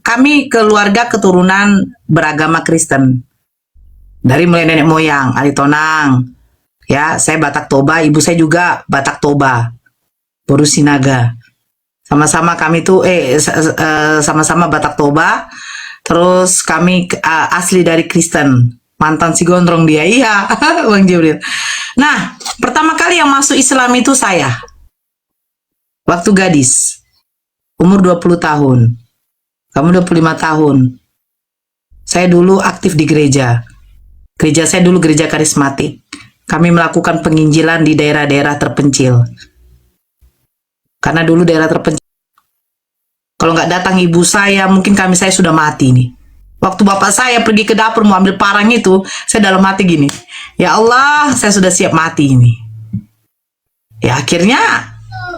kami keluarga keturunan beragama Kristen. Dari mulai nenek moyang, Aritonang. Ya, saya Batak Toba, ibu saya juga Batak Toba. Boru Sinaga. Sama-sama kami tuh sama-sama Batak Toba. Terus kami asli dari Kristen. Mantan si gondrong dia. Iya, Bang Jibril. Nah, pertama kali yang masuk Islam itu saya. Waktu gadis. Umur 20 tahun. Kamu 25 tahun. Saya dulu aktif di gereja. Gereja saya dulu gereja karismatik. Kami melakukan penginjilan di daerah-daerah terpencil. Karena dulu daerah terpencil. Kalau nggak datang ibu saya, mungkin saya sudah mati nih. Waktu bapak saya pergi ke dapur mau ambil parang itu, saya dalam hati gini, ya Allah, saya sudah siap mati ini. Ya akhirnya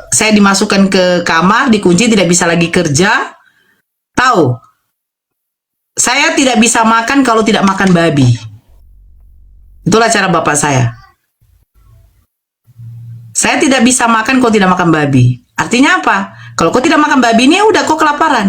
saya dimasukkan ke kamar, dikunci, tidak bisa lagi kerja. Tahu, saya tidak bisa makan kalau tidak makan babi. Itulah cara bapak saya. Saya tidak bisa makan kalau tidak makan babi. Artinya apa? Kalau kau tidak makan babi ini, udah kau kelaparan.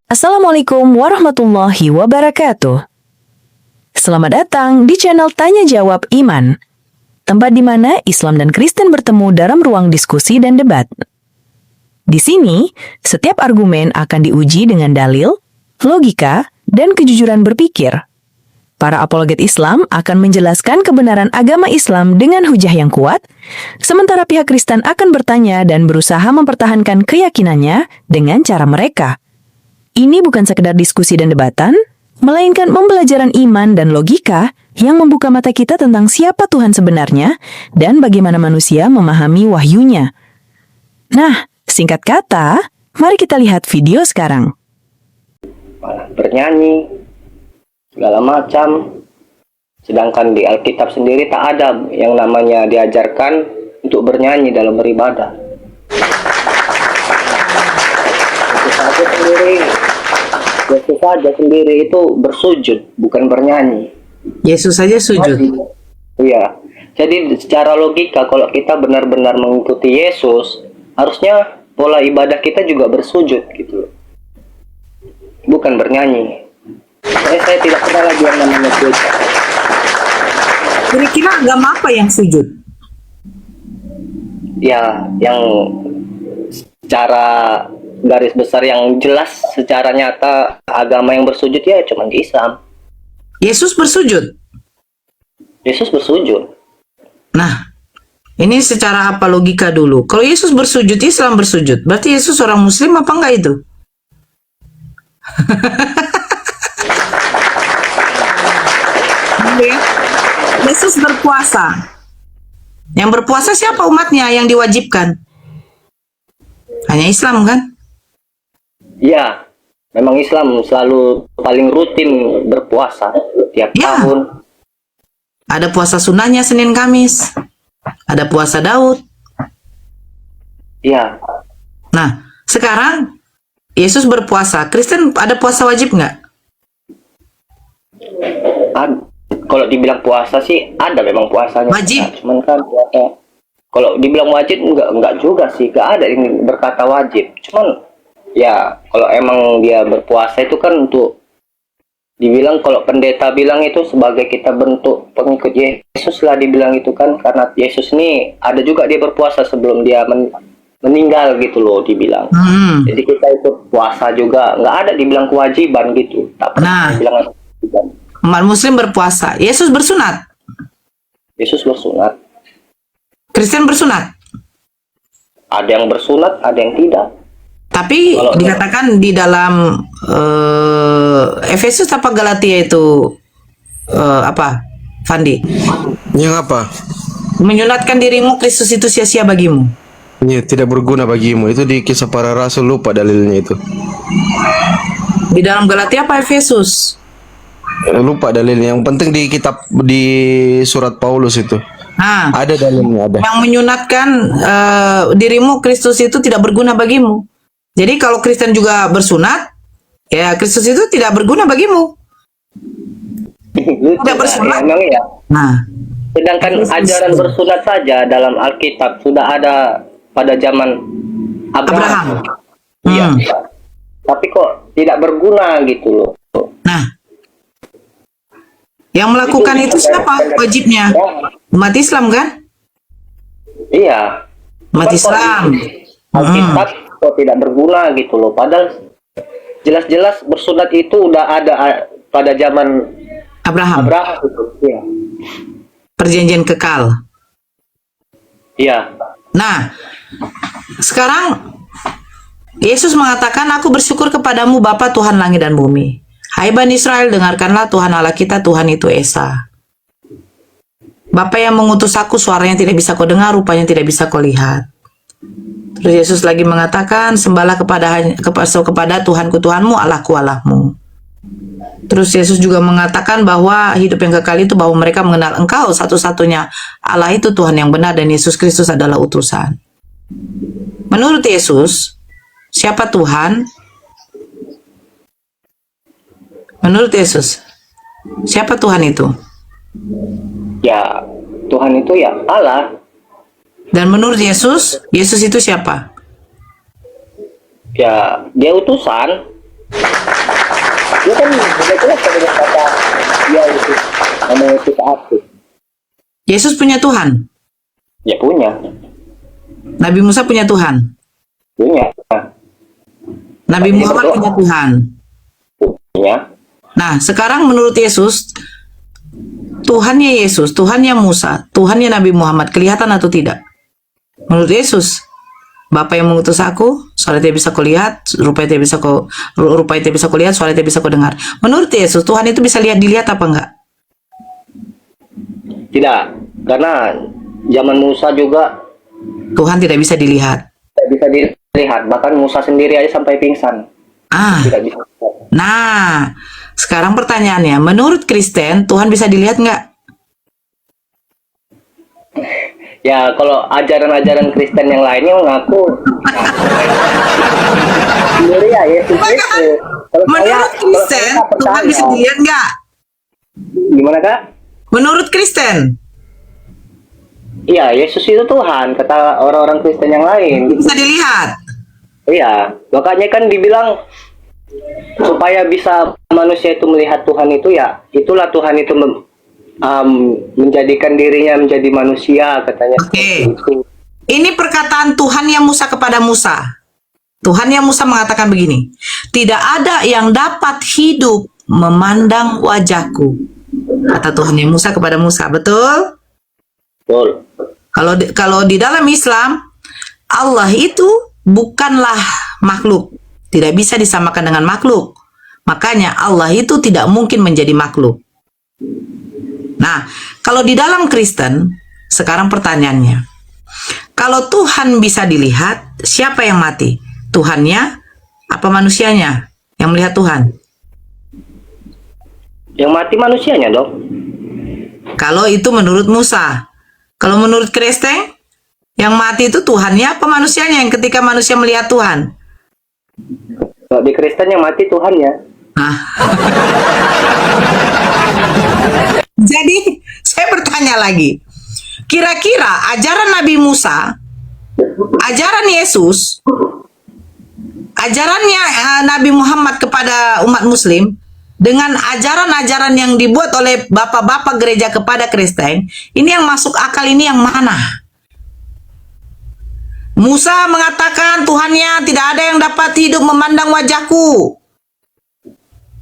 Assalamualaikum warahmatullahi wabarakatuh. Selamat datang di channel Tanya Jawab Iman, tempat di mana Islam dan Kristen bertemu dalam ruang diskusi dan debat. Di sini, setiap argumen akan diuji dengan dalil, logika, dan kejujuran berpikir. Para apologet Islam akan menjelaskan kebenaran agama Islam dengan hujah yang kuat, sementara pihak Kristen akan bertanya dan berusaha mempertahankan keyakinannya dengan cara mereka. Ini bukan sekedar diskusi dan debatan, melainkan pembelajaran iman dan logika yang membuka mata kita tentang siapa Tuhan sebenarnya dan bagaimana manusia memahami wahyunya. Nah, singkat kata, mari kita lihat video sekarang. Bernyanyi, segala macam. Sedangkan di Alkitab sendiri tak ada yang namanya diajarkan untuk bernyanyi dalam beribadah. Yesus saja sendiri itu bersujud, bukan bernyanyi. Yesus saja sujud. Iya. Jadi secara logika kalau kita benar-benar mengikuti Yesus, harusnya pola ibadah kita juga bersujud gitu. Bukan bernyanyi. Saya tidak kenal lagi yang namanya gereja. Kira-kira agama apa yang sujud? Ya, yang secara garis besar yang jelas secara nyata agama yang bersujud ya cuma di Islam. Yesus bersujud. Yesus bersujud. Nah, ini secara apa logika dulu? Kalau Yesus bersujud, Islam bersujud. Berarti Yesus orang Muslim apa enggak itu? Yesus berpuasa. Yang berpuasa siapa umatnya yang diwajibkan? Hanya Islam kan? Ya, memang Islam selalu paling rutin berpuasa tiap tahun. Ada puasa sunnahnya Senin Kamis. Ada puasa Daud. Ya. Nah, sekarang Yesus berpuasa. Kristen ada puasa wajib nggak? Kalau dibilang puasa sih ada memang puasanya. Wajib. Nah, cuman kan puasa. Kalau dibilang wajib enggak juga sih. Enggak ada yang berkata wajib. Cuman ya, kalau emang dia berpuasa itu kan untuk dibilang, kalau pendeta bilang itu sebagai kita bentuk pengikut Yesus lah dibilang itu kan, karena Yesus ini ada juga dia berpuasa sebelum dia meninggal gitu loh dibilang. Jadi kita ikut puasa juga, nggak ada dibilang kewajiban gitu. Tak pernah Nah. dibilang ada kewajiban. Umat muslim berpuasa. Yesus bersunat. Yesus bersunat. Kristen bersunat. Ada yang bersunat, ada yang tidak. Tapi Kalau- dikatakan di dalam Efesus apa Galatia itu apa, Fandi? Yang apa? Menyunatkan dirimu, Kristus itu sia-sia bagimu. Ini tidak berguna bagimu. Itu di Kisah Para Rasul, lupa dalilnya itu. Di dalam Galatia apa Efesus? Lupa dalilnya. Yang penting di kitab di surat Paulus itu. Nah, Ada dalilnya, ada. yang menyunatkan dirimu, Kristus itu tidak berguna bagimu. Jadi kalau Kristen juga bersunat, ya Kristus itu tidak berguna bagimu. Lucu, bersunat? emang ya. Nah, Sedangkan ajaran bersunat saja dalam Alkitab sudah ada pada zaman Abraham. Iya. Hmm. Tapi kok tidak berguna gitu loh. Nah, yang melakukan itu siapa wajibnya? Umat Islam kan? Iya. Umat Cuman kok Islam. Alkitab kok tidak berguna gitu loh. Padahal jelas-jelas bersunat itu udah ada pada zaman Abraham. Abraham itu. Iya. Perjanjian kekal. Iya. Nah, sekarang Yesus mengatakan, aku bersyukur kepadamu Bapa Tuhan langit dan bumi. Hai Bani Israel, dengarkanlah Tuhan Allah kita, Tuhan itu Esa. Bapa yang mengutus aku, suaranya tidak bisa kau dengar, rupanya tidak bisa kau lihat. Terus Yesus lagi mengatakan, sembahlah kepada Tuhanku Tuhanmu, Allahku Allahmu. Terus Yesus juga mengatakan bahwa hidup yang kekal itu bahwa mereka mengenal Engkau satu-satunya Allah itu Tuhan yang benar dan Yesus Kristus adalah utusan. Menurut Yesus, siapa Tuhan? Menurut Yesus, siapa Tuhan itu? Ya, Tuhan itu ya Allah. Dan menurut Yesus, Yesus itu siapa? Ya, dia utusan. Dia kan sudah jelas dengan kata dia itu mengutus aku. Yesus punya Tuhan. Ya punya. Nabi Musa punya Tuhan. Punya. Nabi Muhammad punya Tuhan. Punya. Nah, sekarang menurut Yesus, Tuhannya Yesus, Tuhannya Musa, Tuhannya Nabi Muhammad kelihatan atau tidak? Menurut Yesus, Bapa yang mengutus aku, suara tidak bisa kulihat, rupanya tidak bisa kulihat, suara tidak bisa kudengar. Menurut Yesus, Tuhan itu bisa dilihat apa enggak? Tidak. Karena zaman Musa juga Tuhan tidak bisa dilihat. tidak bisa dilihat. Bahkan Musa sendiri aja sampai pingsan. Ah, Tidak bisa. nah, sekarang pertanyaannya, menurut Kristen, Tuhan bisa dilihat enggak? Ya, kalau ajaran-ajaran Kristen yang lainnya mengaku sendiri ya Yesus itu. Kalau Menurut Kristen, saya Tuhan bisa percaya. dilihat enggak? Gimana Kak? Menurut Kristen, Iya, Yesus itu Tuhan, kata orang-orang Kristen yang lain. bisa dilihat. Iya, makanya kan dibilang supaya bisa manusia itu melihat Tuhan itu ya, itulah Tuhan itu menjadikan dirinya menjadi manusia, katanya. Oke. Itu. Ini perkataan Tuhan yang Musa kepada Musa. Tuhan yang Musa mengatakan begini, tidak ada yang dapat hidup memandang wajahku. Kata Tuhan yang Musa kepada Musa, betul? Betul. Kalau di dalam Islam, Allah itu bukanlah makhluk. Tidak bisa disamakan dengan makhluk. Makanya Allah itu tidak mungkin menjadi makhluk. Nah, kalau di dalam Kristen, sekarang pertanyaannya, kalau Tuhan bisa dilihat, siapa yang mati? Tuhannya apa manusianya yang melihat Tuhan? Yang mati manusianya dong. Kalau itu menurut Musa. Kalau menurut Kristen, yang mati itu Tuhannya apa manusianya yang ketika manusia melihat Tuhan? Kalau di Kristen yang mati Tuhannya. Nah. Jadi, saya bertanya lagi. Kira-kira ajaran Nabi Musa, ajaran Yesus, ajarannya Nabi Muhammad kepada umat muslim, dengan ajaran-ajaran yang dibuat oleh bapak-bapak gereja kepada Kristen, ini yang masuk akal ini yang mana? Musa mengatakan Tuhannya tidak ada yang dapat hidup memandang wajahku.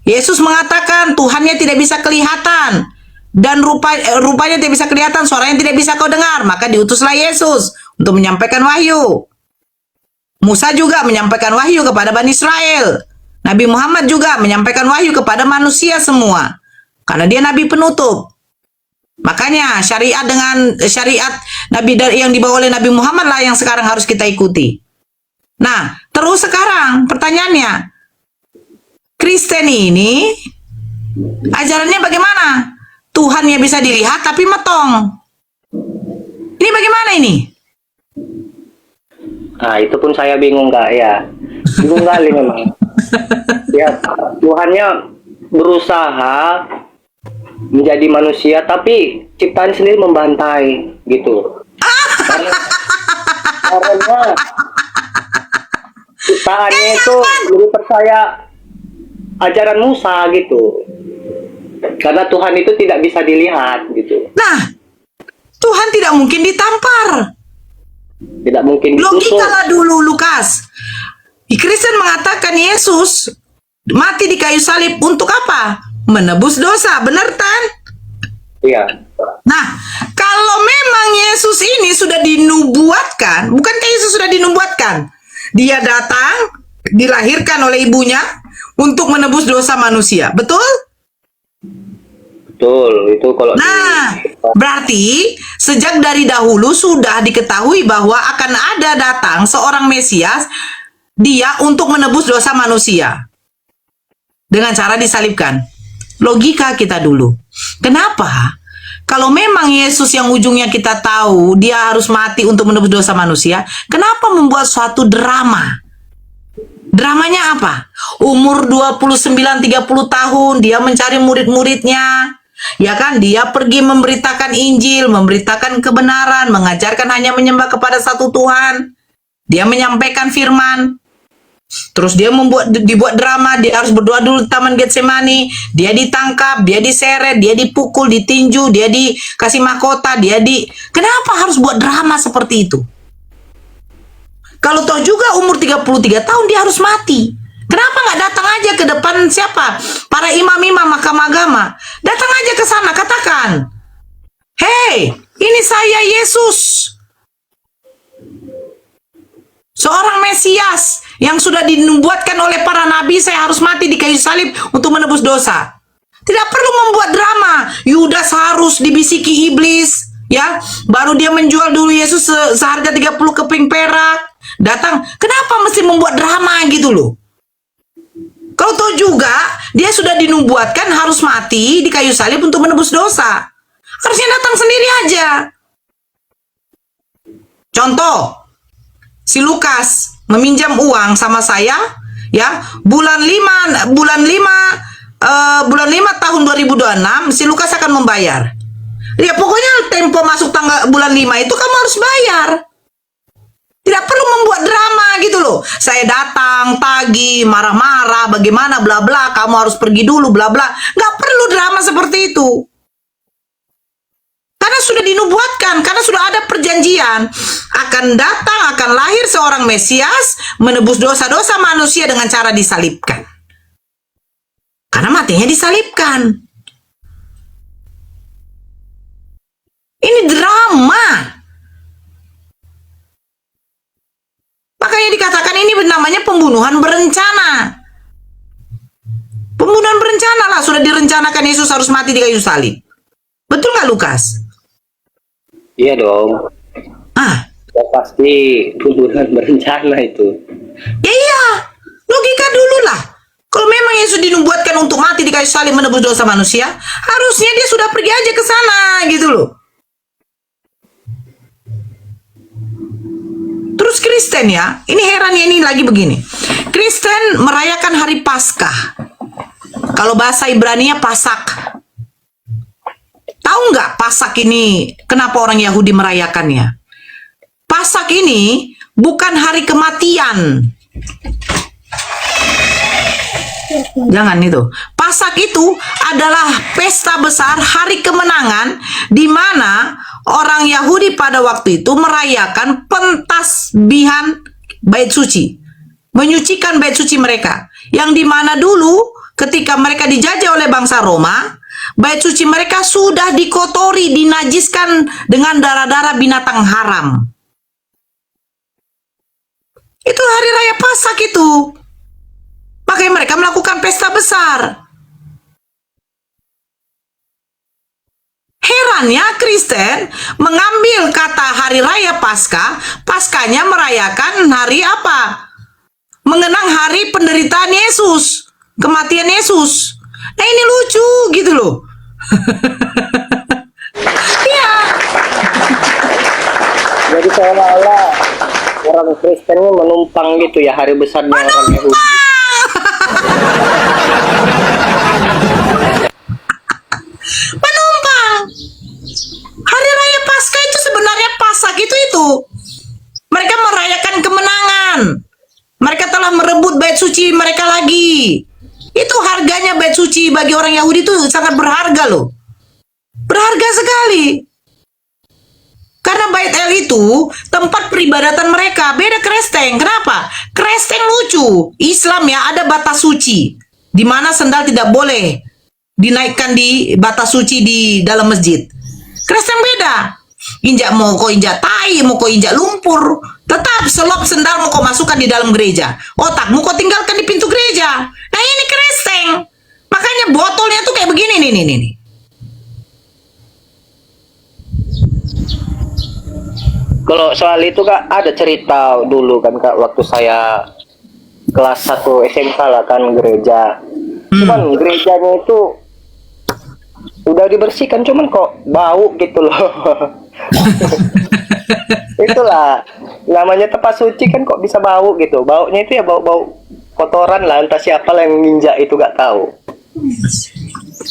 Yesus mengatakan Tuhannya tidak bisa kelihatan dan rupanya tidak bisa kelihatan, suaranya tidak bisa kau dengar. Maka diutuslah Yesus untuk menyampaikan wahyu. Musa juga menyampaikan wahyu kepada Bani Israel. Nabi Muhammad juga menyampaikan wahyu kepada manusia semua. Karena dia nabi penutup. Makanya syariat Nabi yang dibawa oleh Nabi Muhammad lah yang sekarang harus kita ikuti. Nah, terus sekarang pertanyaannya, Kristen ini ajarannya bagaimana? Tuhannya bisa dilihat tapi metong. Ini bagaimana ini? Nah, itu pun saya bingung, Kak, ya. Bingung kali memang. Ya, Tuhannya berusaha menjadi manusia, tapi ciptaan sendiri membantai, gitu. Karena ciptaannya itu lebih percaya ajaran Musa, gitu. Karena Tuhan itu tidak bisa dilihat, gitu. Nah, Tuhan tidak mungkin ditampar. Tidak mungkin ditusuk. Logikalah dulu, Lukas. Kristen mengatakan Yesus mati di kayu salib untuk apa? Menebus dosa, benar kan? Iya. Nah, kalau memang Yesus ini sudah dinubuatkan, bukankah Yesus sudah dinubuatkan? Dia datang, dilahirkan oleh ibunya untuk menebus dosa manusia, betul? Betul, itu kalau Nah, berarti sejak dari dahulu sudah diketahui bahwa akan ada datang seorang Mesias, dia untuk menebus dosa manusia dengan cara disalibkan. Logika kita dulu. Kenapa? Kalau memang Yesus yang ujungnya kita tahu, dia harus mati untuk menebus dosa manusia, kenapa membuat suatu drama? Dramanya apa? Umur 29-30 tahun, dia mencari murid-muridnya. Ya kan, dia pergi memberitakan Injil, memberitakan kebenaran, mengajarkan hanya menyembah kepada satu Tuhan. Dia menyampaikan firman. Terus dia dibuat drama, dia harus berdoa dulu di Taman Getsemani, dia ditangkap, dia diseret, dia dipukul, ditinju, dia dikasih mahkota, Kenapa harus buat drama seperti itu? Kalau toh juga umur 33 tahun dia harus mati. Kenapa nggak datang aja ke depan siapa? Para imam-imam mahkamah agama. Datang aja ke sana, katakan, "Hei, ini saya Yesus. Seorang Mesias yang sudah dinubuatkan oleh para nabi, saya harus mati di kayu salib untuk menebus dosa." Tidak perlu membuat drama. Yudas harus dibisiki iblis, ya. Baru dia menjual dulu Yesus seharga 30 keping perak. Datang, kenapa mesti membuat drama gitu loh? Kau tahu juga, dia sudah dinubuatkan harus mati di kayu salib untuk menebus dosa. Harusnya datang sendiri aja. Contoh, si Lukas meminjam uang sama saya, ya, bulan 5 tahun 2026 si Lukas akan membayar. Ya pokoknya tempo masuk tanggal bulan 5 itu kamu harus bayar. Tidak perlu membuat drama gitu loh. Saya datang, tagih, marah-marah, bagaimana, bla bla, kamu harus pergi dulu, bla bla. Nggak perlu drama seperti itu. Karena sudah dinubuatkan, karena sudah ada perjanjian. Akan datang, akan lahir seorang Mesias, menebus dosa-dosa manusia dengan cara disalibkan. Karena matinya disalibkan. Ini drama. Makanya dikatakan ini namanya pembunuhan berencana. Pembunuhan berencana lah, sudah direncanakan Yesus harus mati di kayu salib. Betul nggak, Lukas? Iya dong. Ya pasti pembunuhan berencana itu. Ya iya, logika dulu lah. Kalau memang Yesus dinubuatkan untuk mati di kayu salib menebus dosa manusia, harusnya dia sudah pergi aja ke sana gitu loh. Terus Kristen ya, ini herannya ini lagi begini. Kristen merayakan hari Paskah. Kalau bahasa Ibrani-nya Pasak. Tahu nggak Pasak ini kenapa orang Yahudi merayakannya? Pasak ini bukan hari kematian. Jangan itu. Paskah itu adalah pesta besar hari kemenangan di mana orang Yahudi pada waktu itu merayakan pentasbihan bait suci. Menyucikan bait suci mereka. Yang di mana dulu ketika mereka dijajah oleh bangsa Roma, bait suci mereka sudah dikotori, dinajiskan dengan darah-darah binatang haram. Itu hari raya Paskah itu. Makanya mereka melakukan pesta besar. Herannya Kristen mengambil kata hari raya Paskah, Paskahnya merayakan hari apa? Mengenang hari penderitaan Yesus, kematian Yesus. Nah ini lucu gitu loh. Iya. Jadi seolah-olah orang Kristen ini menumpang gitu ya hari besarnya orang Yahudi. Menumpang. Hari raya Paskah itu sebenarnya Paskah itu. Mereka merayakan kemenangan. Mereka telah merebut bait suci mereka lagi. Itu harganya bait suci bagi orang Yahudi itu sangat berharga loh. Berharga sekali. Karena Bait El itu tempat peribadatan mereka. Beda Kristen. Kenapa? Kristen lucu. Islam ya ada batas suci. Di mana sendal tidak boleh dinaikkan di batas suci di dalam masjid. Kristen beda. Injak mau kau injak tai, mau kau injak lumpur. Tetap selop sendal mau kau masukkan di dalam gereja. Otakmu kau tinggalkan di pintu gereja. Nah ini Kristen. Makanya botolnya tuh kayak begini nih. Kalau soal itu Kak, ada cerita dulu kan Kak, waktu saya kelas 1 SMK lah kan gereja. Cuman gerejanya itu udah dibersihkan, cuman kok bau gitu loh. Itulah, namanya tempat suci kan kok bisa bau gitu. Baunya itu ya bau-bau kotoran lah, entah siapa lah yang nginjak itu gak tahu.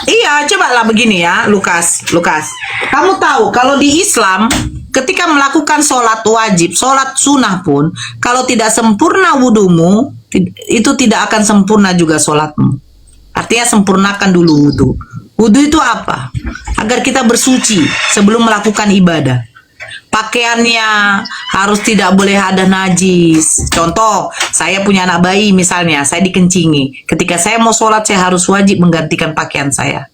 Iya, cobalah begini ya, Lukas. Kamu tahu kalau di Islam ketika melakukan sholat wajib, sholat sunnah pun, kalau tidak sempurna wudumu, itu tidak akan sempurna juga sholatmu. Artinya sempurnakan dulu wudu. Wudu itu apa? Agar kita bersuci sebelum melakukan ibadah. Pakaiannya harus tidak boleh ada najis. Contoh, saya punya anak bayi misalnya, saya dikencingi. Ketika saya mau sholat, saya harus wajib menggantikan pakaian saya.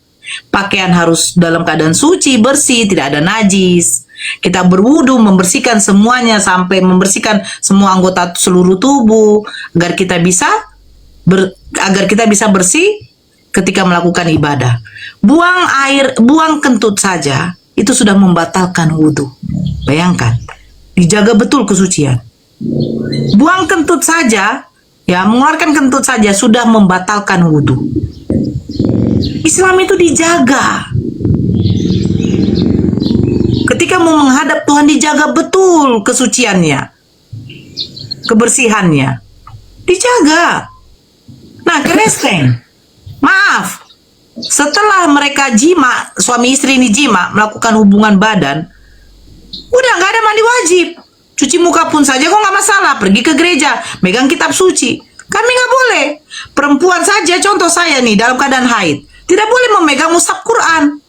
Pakaian harus dalam keadaan suci, bersih, tidak ada najis. Kita berwudu, membersihkan semuanya sampai membersihkan semua anggota seluruh tubuh agar kita bisa bersih ketika melakukan ibadah. Buang kentut saja itu sudah membatalkan wudu. Bayangkan, dijaga betul kesucian. Buang kentut saja, ya mengeluarkan kentut saja sudah membatalkan wudu. Islam itu dijaga. Ketika mau menghadap Tuhan dijaga betul kesuciannya, kebersihannya, dijaga. Nah, Kristen, maaf, setelah mereka jima, suami istri ini jima, melakukan hubungan badan, udah nggak ada mandi wajib. Cuci muka pun saja kok nggak masalah. Pergi ke gereja, megang kitab suci. Kami nggak boleh. Perempuan saja, contoh saya nih, dalam keadaan haid, tidak boleh memegang mushaf Quran.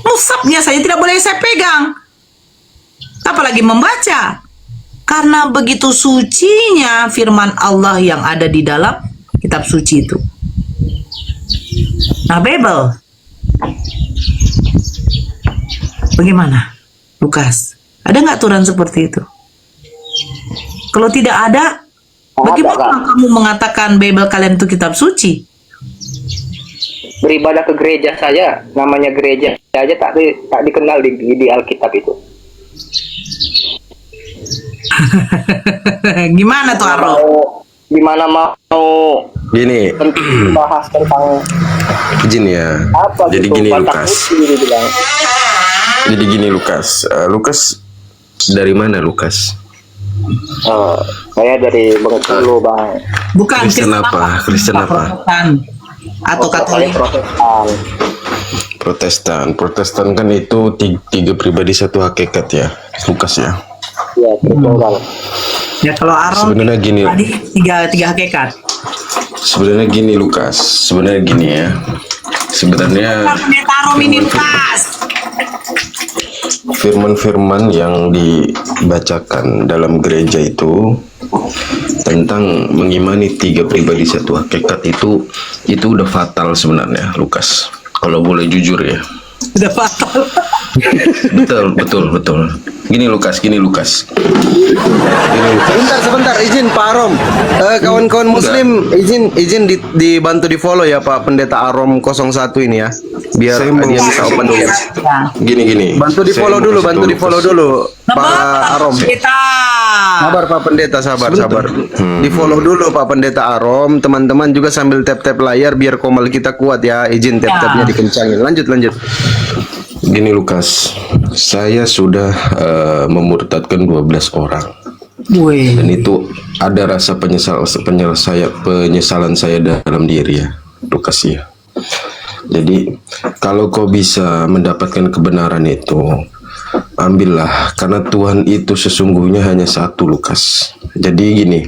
Mushafnya saya tidak boleh saya pegang. Apalagi membaca. Karena begitu sucinya firman Allah yang ada di dalam kitab suci itu. Nah, Bible. Bagaimana? Lukas, ada nggak aturan seperti itu? Kalau tidak ada, bagaimana kamu mengatakan Bible kalian itu kitab suci? Beribadah ke gereja saja, namanya gereja saja tak dikenal di Alkitab itu. Gimana tuh Aro? Gimana mau Gini, bahas tentang izin ya. apa Jadi gitu, gini Batak Lukas. Putih dibilang. Jadi gini Lukas. Lukas dari mana Lukas? Saya dari Bengkulu Bang. Bukan Kristen apa? Kristen apa? Protestan atau Katolik? Protestan. Protestan kan itu tiga pribadi satu hakikat ya, Lukas ya. Ya, betul Bang. Ya kalau Aaron Sebenarnya gini. tadi tiga hakikat. Sebenarnya gini Lukas, sebenarnya gini ya. Sebenarnya Pendeta Arom ini Lukas. firman-firman yang dibacakan dalam gereja itu tentang mengimani tiga pribadi satu hakikat itu udah fatal sebenarnya Lukas. Kalau boleh jujur ya. Udah fatal. Betul. Gini Lukas. Sebentar, izin Pak Arom. Kawan-kawan Muslim, izin dibantu di follow ya Pak Pendeta Arom 01 ini ya. Biar Saya mau dia bisa kasih open dulu. chat. Gini. Bantu di Saya follow mau dulu, kasih bantu di follow Lukas. dulu Pak Arom. Kita. Sabar Pak Pendeta, sabar. Di follow dulu Pak Pendeta Arom. Teman-teman juga sambil tap-tap layar biar komal kita kuat ya. Izin tap-tapnya dikencangin. Lanjut. Gini Lukas, saya sudah memurtadkan 12 orang. Wih. Dan itu ada rasa penyesalan saya dalam diri ya, Lukas ya. Jadi kalau kau bisa mendapatkan kebenaran itu, ambillah, karena Tuhan itu sesungguhnya hanya satu, Lukas. Jadi gini,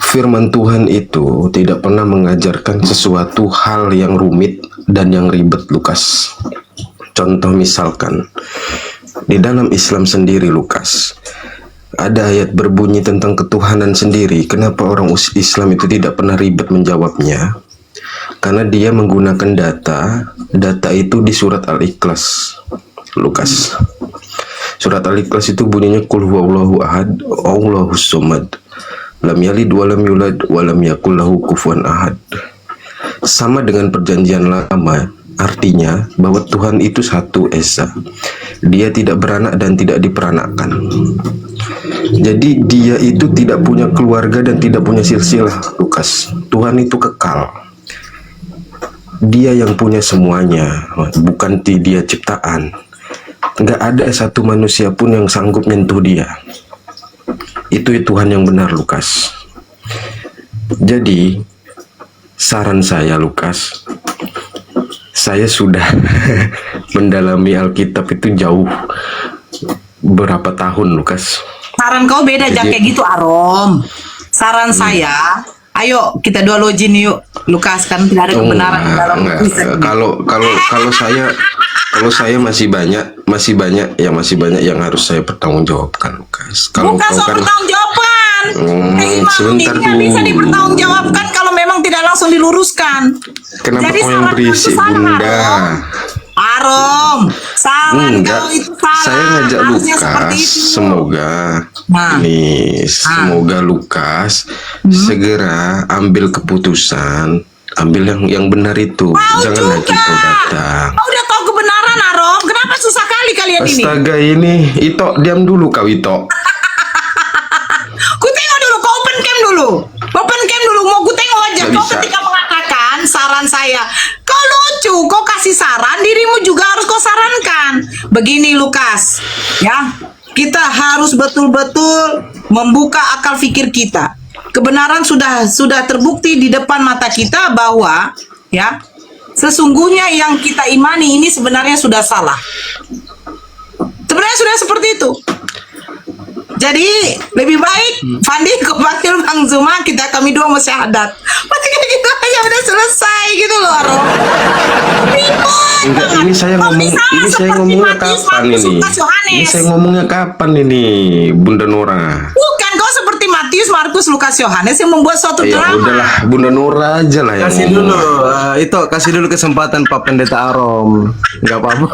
firman Tuhan itu tidak pernah mengajarkan sesuatu hal yang rumit dan yang ribet, Lukas. Contoh misalkan di dalam Islam sendiri, Lukas, ada ayat berbunyi tentang ketuhanan sendiri. Kenapa orang Islam itu tidak pernah ribet menjawabnya? Karena dia menggunakan data itu di surat Al-Ikhlas, Lukas. Surat Al-Ikhlas itu bunyinya Qul huwallahu ahad, Allahus somad, lam yalid wa lam yulad wa lam yakul lahu kufuwan ahad. Sama dengan perjanjian lama, artinya bahwa Tuhan itu satu esa. Dia tidak beranak dan tidak diperanakkan. Jadi dia itu tidak punya keluarga dan tidak punya silsilah, Lukas. Tuhan itu kekal. Dia yang punya semuanya, bukan dia ciptaan. Nggak ada satu manusia pun yang sanggup menyentuh dia. Itu Tuhan yang benar, Lukas. Jadi saran saya, Lukas, saya sudah mendalami Alkitab itu jauh berapa tahun, Lukas. Saran kau beda aja kayak gitu, Arom. Saran saya, ayo kita dua login yuk, Lukas, kan tidak ada kebenaran di dalam enggak. tulisan ini. Kalau saya masih banyak yang harus saya pertanggungjawabkan, Lukas. Kalau Bukan kau soal kan pertanggungjawaban. sebentar ini nggak bisa dulu. dipertanggungjawabkan kalau memang tidak langsung diluruskan. Kenapa Jadi kau yang saran berisik, kau salah, Bunda? Arom, saran Enggak, kau itu salah. saya ngajak Harusnya seperti Lukas. itu. Semoga Lukas segera ambil keputusan, ambil yang benar itu. Mau Jangan juga. lagi kau datang. Kau udah tahu kebenaran, Arom. Kenapa susah kali kalian ini? Astaga, ini Ito, diam dulu kau Ito. Ku tengok dulu, kau open cam dulu. Open cam dulu, mau ku tengok aja. Nggak Kau bisa. ketika mengatakan saran saya, kau lucu, kau kasih saran, dirimu juga harus kau sarankan. Begini Lukas, ya, kita harus betul-betul membuka akal pikir kita. Kebenaran sudah terbukti di depan mata kita bahwa, ya, sesungguhnya yang kita imani ini sebenarnya sudah salah. Sebenarnya sudah seperti itu. Jadi lebih baik Fandi kau panggil Bang Zuma, kami dua mau syahadat. Pasti kita aja udah selesai gitu loh, Arom. Ribut Enggak, banget. ini saya Kau ngomong, bisa ini saya seperti ngomongnya Matius, kapan Markus, ini? Lukas, Yohanes. Ini saya ngomongnya kapan ini, Bunda Nora? Bukan, kau seperti Matius, Markus, Lukas, Yohanes yang membuat suatu Ya drama. udahlah, Bunda Nora aja lah yang Kasih ngomong. dulu, itu kasih dulu kesempatan Pak Pendeta Arom. Enggak apa-apa.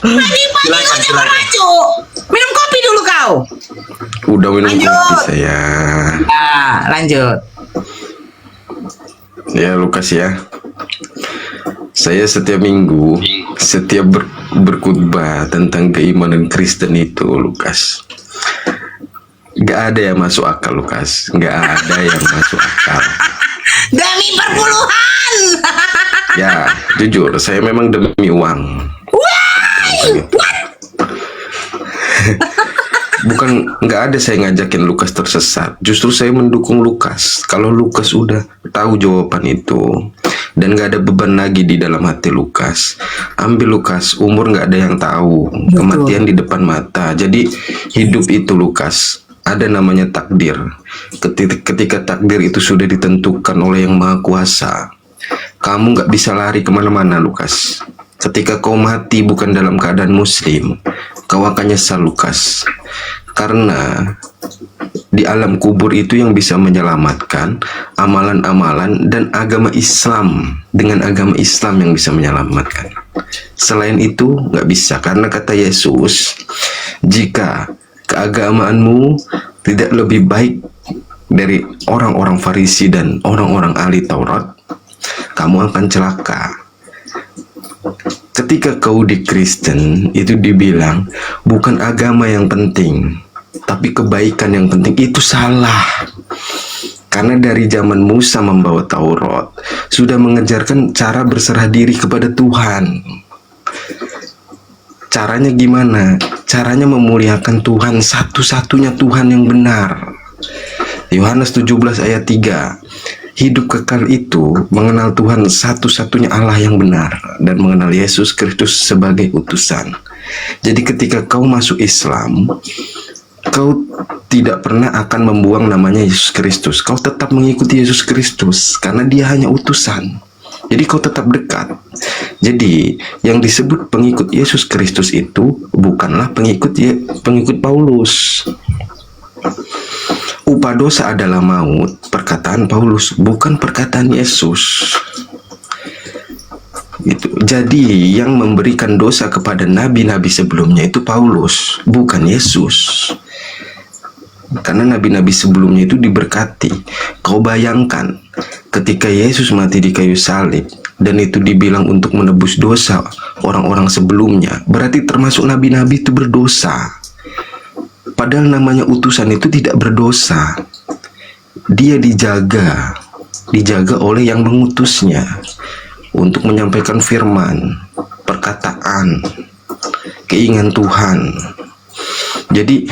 Pagi-pagi kau jangan maju. Minum kopi dulu kau. Udah minum Lanjut. kopi saya. Nah, lanjut. Ya Lukas ya. Saya setiap minggu, setiap berkhutbah tentang keimanan Kristen itu, Lukas, gak ada yang masuk akal, Lukas. Gak ada yang masuk akal. Demi perpuluhan. Ya, jujur, saya memang demi uang. Bukan, nggak ada saya ngajakin Lukas tersesat. Justru saya mendukung Lukas. Kalau Lukas udah tahu jawaban itu dan nggak ada beban lagi di dalam hati Lukas, ambil Lukas. Umur nggak ada yang tahu, kematian di depan mata. Jadi hidup itu Lukas, ada namanya takdir. Ketika takdir itu sudah ditentukan oleh Yang Maha Kuasa, kamu nggak bisa lari kemana-mana, Lukas. Ketika kau mati bukan dalam keadaan muslim, kau akan nyesal, Lukas. Karena di alam kubur itu yang bisa menyelamatkan amalan-amalan dan agama Islam, dengan agama Islam yang bisa menyelamatkan. Selain itu nggak bisa, karena kata Yesus, jika keagamaanmu tidak lebih baik dari orang-orang Farisi dan orang-orang ahli Taurat, kamu akan celaka. Ketika kau di Kristen, itu dibilang bukan agama yang penting, tapi kebaikan yang penting. Itu salah. Karena dari zaman Musa membawa Taurat, sudah mengejarkan cara berserah diri kepada Tuhan. Caranya gimana? Caranya memuliakan Tuhan, satu-satunya Tuhan yang benar. Yohanes 17 ayat 3. Hidup kekal itu mengenal Tuhan satu-satunya Allah yang benar dan mengenal Yesus Kristus sebagai utusan. Jadi ketika kau masuk Islam, kau tidak pernah akan membuang namanya Yesus Kristus. Kau tetap mengikuti Yesus Kristus karena dia hanya utusan. Jadi kau tetap dekat. Jadi yang disebut pengikut Yesus Kristus itu bukanlah pengikut Paulus. Upah dosa adalah maut, perkataan Paulus, bukan perkataan Yesus. Itu. Jadi yang memberikan dosa kepada nabi-nabi sebelumnya itu Paulus, bukan Yesus. Karena nabi-nabi sebelumnya itu diberkati. Kau bayangkan ketika Yesus mati di kayu salib dan itu dibilang untuk menebus dosa orang-orang sebelumnya, berarti termasuk nabi-nabi itu berdosa. Padahal namanya utusan itu tidak berdosa. Dia dijaga oleh yang mengutusnya untuk menyampaikan firman, perkataan, keinginan Tuhan. Jadi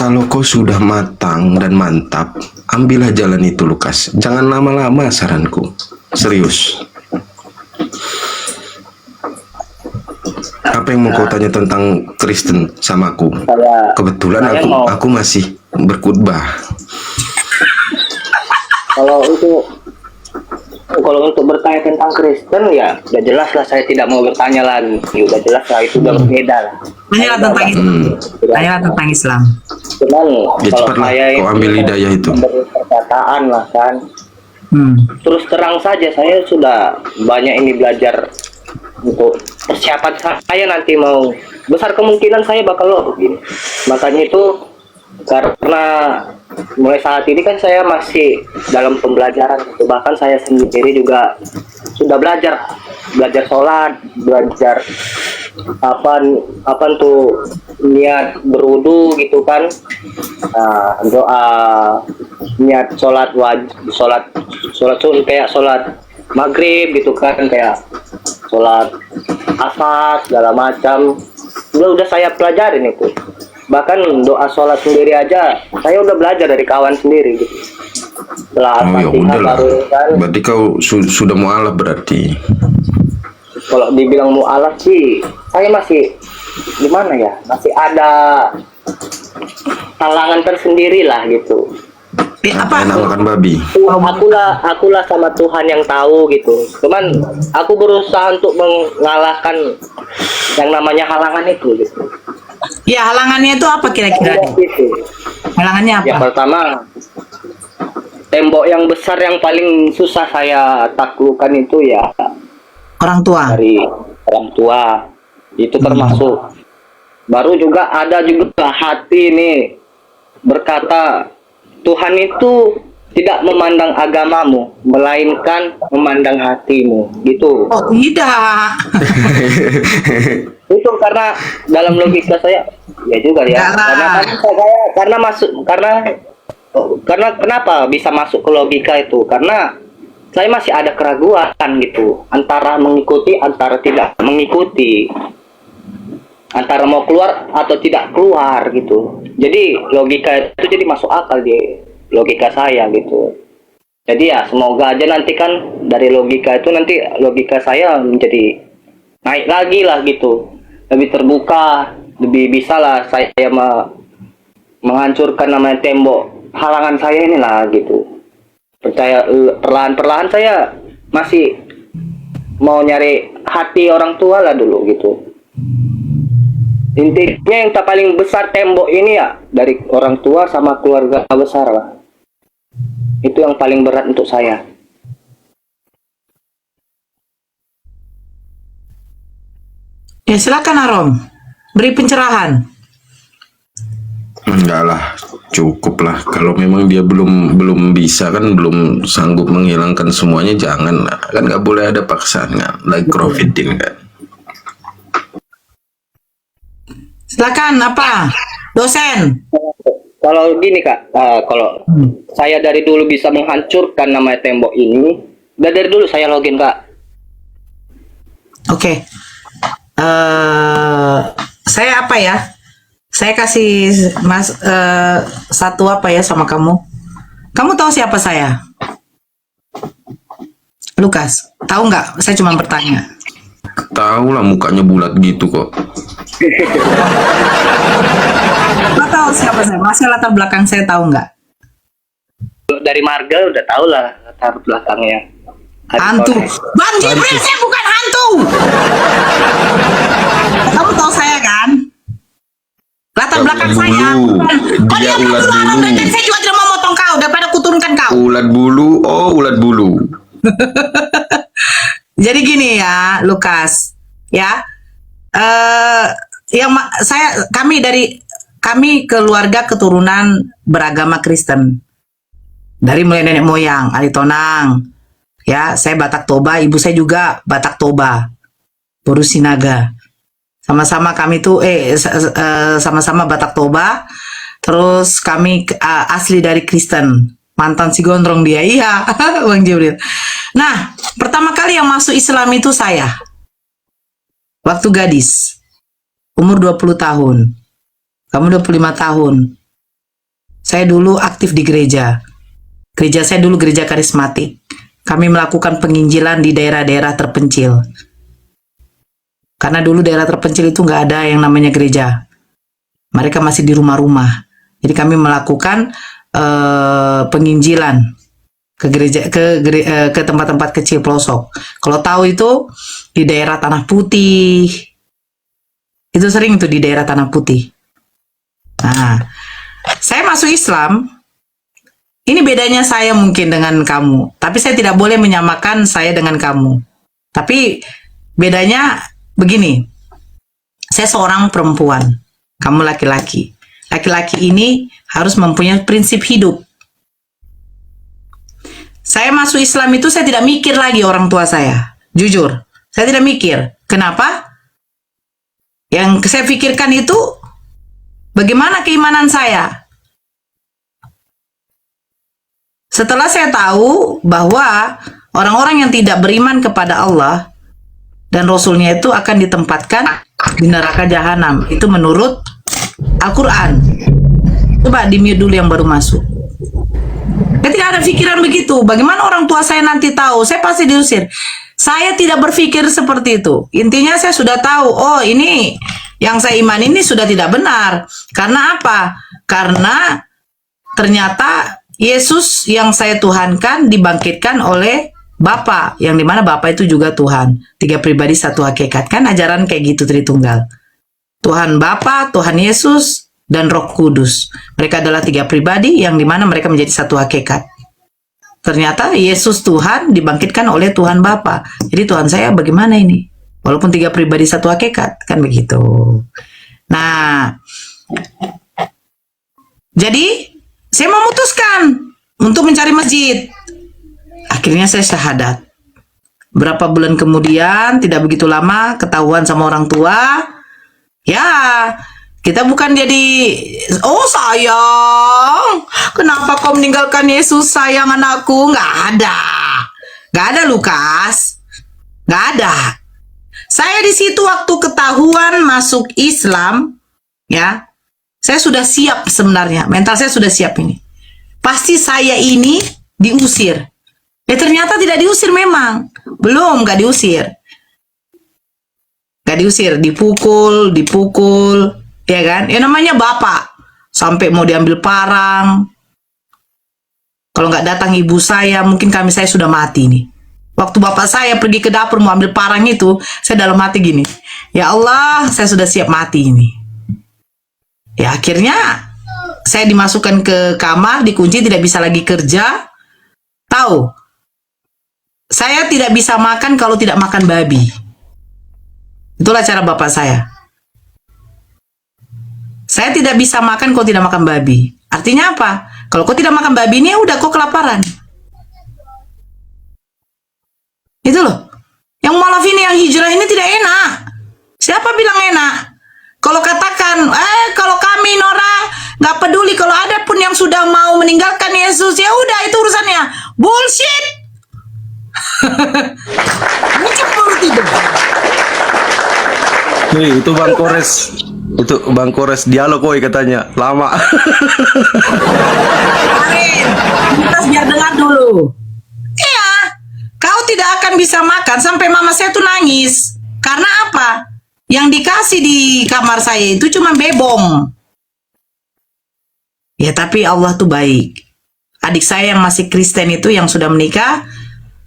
kalau kau sudah matang dan mantap, ambillah jalan itu, Lukas. Jangan lama-lama, saranku. Serius. Apa yang mau kau tanya tentang Kristen sama aku? Kebetulan aku masih berkhutbah. Kalau untuk bertanya tentang Kristen, ya udah jelas lah, saya tidak mau bertanya lagi. Ya, udah jelas lah, itu udah berbeda lah. Tanyalah tentang Islam. Tanyalah tentang Islam. Cuman Ya kalau cepatlah saya kau ambil hidayah itu. memberi perkataan lah kan. Terus terang saja, saya sudah banyak ini belajar untuk persiapan saya nanti mau, besar kemungkinan saya bakal login. Makanya itu karena mulai saat ini kan saya masih dalam pembelajaran gitu. Bahkan saya sendiri juga sudah belajar sholat, belajar apa tuh niat berwudu gitu kan, doa, niat sholat wajib, sholat sunat kayak sholat maghrib gitu kan, kayak sholat asar segala macam udah saya pelajarin itu. Bahkan doa sholat sendiri aja saya udah belajar dari kawan sendiri gitu. Setelah ya udahlah. kan, Berarti kau sudah mualaf berarti. kalau dibilang mu'alaf sih saya masih gimana ya, masih ada halangan tersendiri lah gitu. Apa? Enak makan babi. Akulah sama Tuhan yang tahu gitu. Cuman aku berusaha untuk mengalahkan yang namanya halangan itu gitu. Ya, halangannya itu apa kira-kira? Gitu. Halangannya apa? Yang pertama, tembok yang besar yang paling susah saya taklukkan itu ya Orang tua. dari orang tua. Itu termasuk. Baru juga ada juga hati nih berkata, Tuhan itu tidak memandang agamamu, melainkan memandang hatimu, gitu. Oh, tidak. Itu karena dalam logika saya, ya juga ya. Karena kenapa bisa masuk ke logika itu? Karena saya masih ada keraguan gitu, antara mengikuti, antara tidak mengikuti, antara mau keluar atau tidak keluar gitu. Jadi logika itu jadi masuk akal di logika saya gitu. Jadi ya semoga aja nanti kan dari logika itu nanti logika saya menjadi naik lagi lah gitu, lebih terbuka, lebih bisa lah saya menghancurkan namanya tembok halangan saya inilah gitu. Percaya perlahan-perlahan saya masih mau nyari hati orang tua lah dulu gitu. Intinya yang tak paling besar tembok ini ya dari orang tua sama keluarga besar lah. Itu yang paling berat untuk saya. Ya silakan Arom, beri pencerahan. Enggak lah, cukup lah. Kalau memang dia belum bisa kan, belum sanggup menghilangkan semuanya, jangan lah. Kan nggak boleh ada paksaan kan, like Rafidin kan. Silakan apa? Dosen. Kalau gini Kak, kalau saya dari dulu bisa menghancurkan namanya tembok ini, udah dari dulu saya login Kak. Oke. Saya apa ya? Saya kasih Mas satu apa ya sama kamu? Kamu tahu siapa saya? Lukas, tahu nggak? Saya cuma bertanya. Tahu lah, mukanya bulat gitu kok. Nggak tahu siapa saya? Masih latar belakang saya tahu nggak? Dari marga udah tahu lah latar belakangnya. Hantu. Bang Jibril, saya bukan hantu. Kamu tahu saya kan? Latar belakang saya. Kau Dia diam ulat dulu, Arom, bulu. dan saya juga tidak mau motong kau daripada kuturunkan kau. Ulat bulu, oh ulat bulu. Jadi gini ya, Lukas, ya, kami keluarga keturunan beragama Kristen, dari mulai nenek moyang, Aritonang, ya, saya Batak Toba, ibu saya juga Batak Toba, Boru Sinaga, sama-sama kami tuh, sama-sama Batak Toba, terus kami asli dari Kristen, mantan si gondrong dia, iya, Bang Jibril. Nah, pertama kali yang masuk Islam itu saya. Waktu gadis. Umur 20 tahun. Kamu 25 tahun. Saya dulu aktif di gereja. Gereja saya dulu gereja karismatik. Kami melakukan penginjilan di daerah-daerah terpencil. Karena dulu daerah terpencil itu nggak ada yang namanya gereja. Mereka masih di rumah-rumah. Jadi kami melakukan penginjilan ke gereja, ke tempat-tempat kecil pelosok. Kalau tahu itu di daerah Tanah Putih, itu sering itu di daerah Tanah Putih. Nah, saya masuk Islam. Ini bedanya saya mungkin dengan kamu, tapi saya tidak boleh menyamakan saya dengan kamu. Tapi bedanya begini, saya seorang perempuan, kamu laki-laki. Laki-laki ini harus mempunyai prinsip hidup. Saya masuk Islam itu saya tidak mikir lagi orang tua saya. Jujur, saya tidak mikir. Kenapa? Yang saya pikirkan itu bagaimana keimanan saya. Setelah saya tahu bahwa orang-orang yang tidak beriman kepada Allah dan Rasulnya itu akan ditempatkan di neraka jahanam. Itu menurut Al-Quran. Coba di-mute dulu yang baru masuk. Saya tidak ada pikiran begitu. Bagaimana orang tua saya nanti tahu? Saya pasti diusir. Saya tidak berpikir seperti itu. Intinya saya sudah tahu, oh ini yang saya iman ini sudah tidak benar. Karena apa? Karena ternyata Yesus yang saya tuhankan dibangkitkan oleh Bapa, yang dimana Bapa itu juga Tuhan. 3 pribadi satu hakikat. Kan ajaran kayak gitu Tritunggal. Tuhan Bapa, Tuhan Yesus, dan Roh Kudus. Mereka adalah 3 pribadi yang dimana mereka menjadi satu hakikat. Ternyata Yesus Tuhan dibangkitkan oleh Tuhan Bapa. Jadi Tuhan saya bagaimana ini? Walaupun 3 pribadi satu hakikat, kan begitu. Nah, jadi saya memutuskan untuk mencari masjid. Akhirnya saya syahadat. Berapa bulan kemudian, tidak begitu lama, ketahuan sama orang tua. Ya, kita bukan jadi, oh sayang, kenapa kau meninggalkan Yesus sayang anakku? Nggak ada. Nggak ada, Lukas. Nggak ada. Saya di situ waktu ketahuan masuk Islam, ya, saya sudah siap sebenarnya. Mental saya sudah siap ini. Pasti saya ini diusir. Ternyata tidak diusir memang. Belum, nggak diusir. Nggak diusir, dipukul, ya kan? Ya namanya bapak. sampai mau diambil parang. Kalau nggak datang ibu saya, mungkin saya sudah mati nih. Waktu bapak saya pergi ke dapur mau ambil parang itu, saya dalam hati gini, ya Allah, saya sudah siap mati ini. Ya akhirnya saya dimasukkan ke kamar, dikunci, tidak bisa lagi kerja. Tahu, saya tidak bisa makan kalau tidak makan babi. Itulah cara bapak saya. Saya tidak bisa makan kalau tidak makan babi. Artinya apa? Kalau kau tidak makan babi ini, ya udah kau kelaparan. Itu loh. Yang mualaf ini, yang hijrah ini tidak enak. Siapa bilang enak? Kalau katakan, kalau kami Nora nggak peduli kalau ada pun yang sudah mau meninggalkan Yesus, ya udah itu urusannya. Bullshit. Ini cemburu tidak? Itu Bang Kores. Itu Bang Kores dialog koi katanya. Lama. Kita biar dengar dulu. Iya, kau tidak akan bisa makan sampai mama saya tuh nangis. Karena apa? Yang dikasih di kamar saya itu cuma bebong. Ya tapi Allah tuh baik. Adik saya yang masih Kristen itu yang sudah menikah,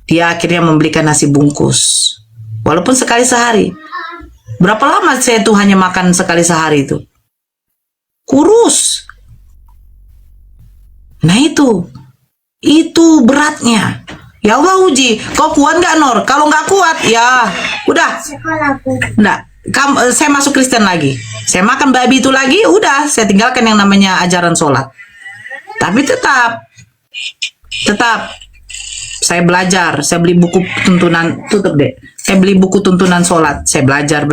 dia akhirnya membelikan nasi bungkus. Walaupun sekali sehari. Berapa lama saya tuh hanya makan sekali sehari itu? Kurus. Nah itu beratnya. Ya Allah uji, kau kuat nggak Nor? Kalau nggak kuat, ya udah. Nggak, saya masuk Kristen lagi. Saya makan babi itu lagi, udah. Saya tinggalkan yang namanya ajaran sholat. Tapi tetap saya belajar. Saya beli buku tuntunan, tutup deh. Saya beli buku tuntunan sholat. Saya belajar.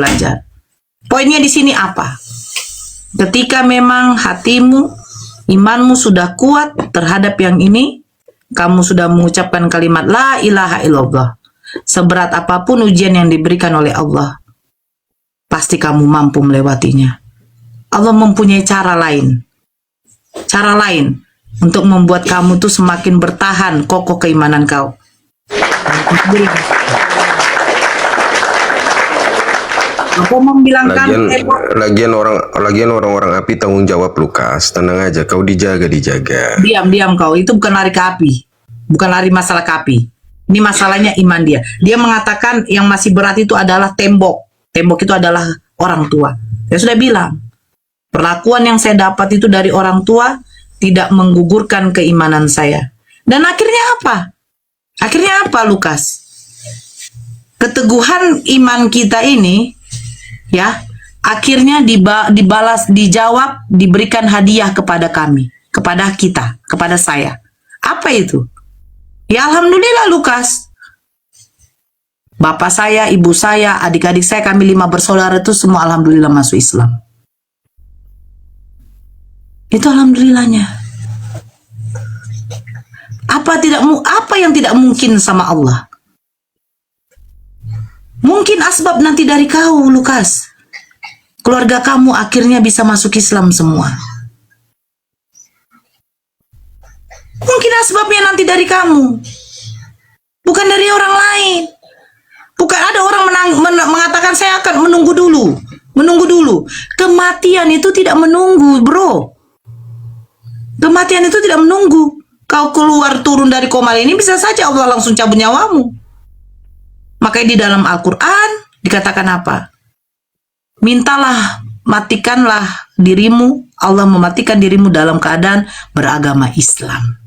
Poinnya di sini apa? Ketika memang hatimu, imanmu sudah kuat terhadap yang ini, kamu sudah mengucapkan kalimat La ilaha illallah. Seberat apapun ujian yang diberikan oleh Allah, pasti kamu mampu melewatinya. Allah mempunyai cara lain untuk membuat kamu tuh semakin bertahan kokoh keimanan kau. Aku membilangkan Lagian orang-orang api tanggung jawab, Lukas. Tenang aja, kau dijaga. diam kau, itu bukan lari ke api, bukan lari masalah ke api. Ini masalahnya iman dia. Dia mengatakan yang masih berat itu adalah tembok itu adalah orang tua. Saya sudah bilang, perlakuan yang saya dapat itu dari orang tua tidak menggugurkan keimanan saya. Dan akhirnya apa Lukas? Keteguhan iman kita ini, ya, akhirnya dijawab, diberikan hadiah kepada kami, kepada kita, kepada saya. Apa itu? Ya alhamdulillah Lukas. Bapak saya, ibu saya, adik-adik saya, kami 5 bersaudara itu semua alhamdulillah masuk Islam. Itu alhamdulillahnya. Apa yang tidak mungkin sama Allah? Mungkin asbab nanti dari kau, Lukas. Keluarga kamu akhirnya bisa masuk Islam semua. Mungkin asbabnya nanti dari kamu. Bukan dari orang lain. Bukan ada orang mengatakan saya akan menunggu dulu. Kematian itu tidak menunggu, bro. Kematian itu tidak menunggu. Kau keluar turun dari koma ini bisa saja Allah langsung cabut nyawamu. Makanya di dalam Al-Quran dikatakan apa? Mintalah, matikanlah dirimu. Allah mematikan dirimu dalam keadaan beragama Islam.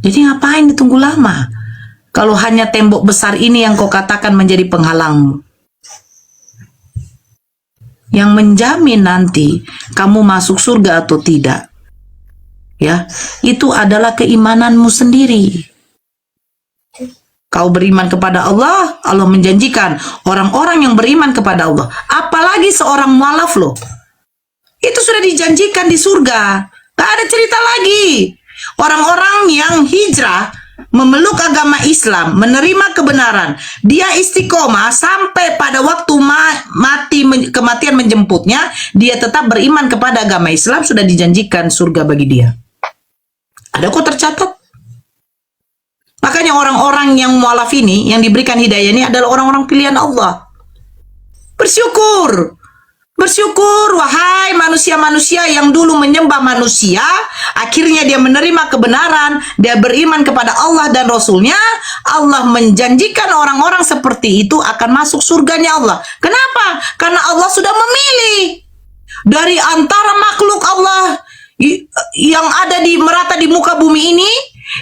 Jadi ngapain ditunggu lama? Kalau hanya tembok besar ini yang kau katakan menjadi penghalangmu. Yang menjamin nanti kamu masuk surga atau tidak, ya, itu adalah keimananmu sendiri. Kau beriman kepada Allah, Allah menjanjikan orang-orang yang beriman kepada Allah, apalagi seorang mualaf loh, itu sudah dijanjikan di surga. Gak ada cerita lagi. Orang-orang yang hijrah, memeluk agama Islam, menerima kebenaran, dia istiqomah sampai pada waktu kematian menjemputnya, dia tetap beriman kepada agama Islam, sudah dijanjikan surga bagi dia. Ada kok tercatat. Makanya orang-orang yang mualaf ini, yang diberikan hidayah ini adalah orang-orang pilihan Allah. Bersyukur. Bersyukur, wahai manusia-manusia yang dulu menyembah manusia, akhirnya dia menerima kebenaran, dia beriman kepada Allah dan Rasulnya. Allah menjanjikan orang-orang seperti itu akan masuk surganya Allah. Kenapa? Karena Allah sudah memilih dari antara makhluk Allah yang ada di merata di muka bumi ini,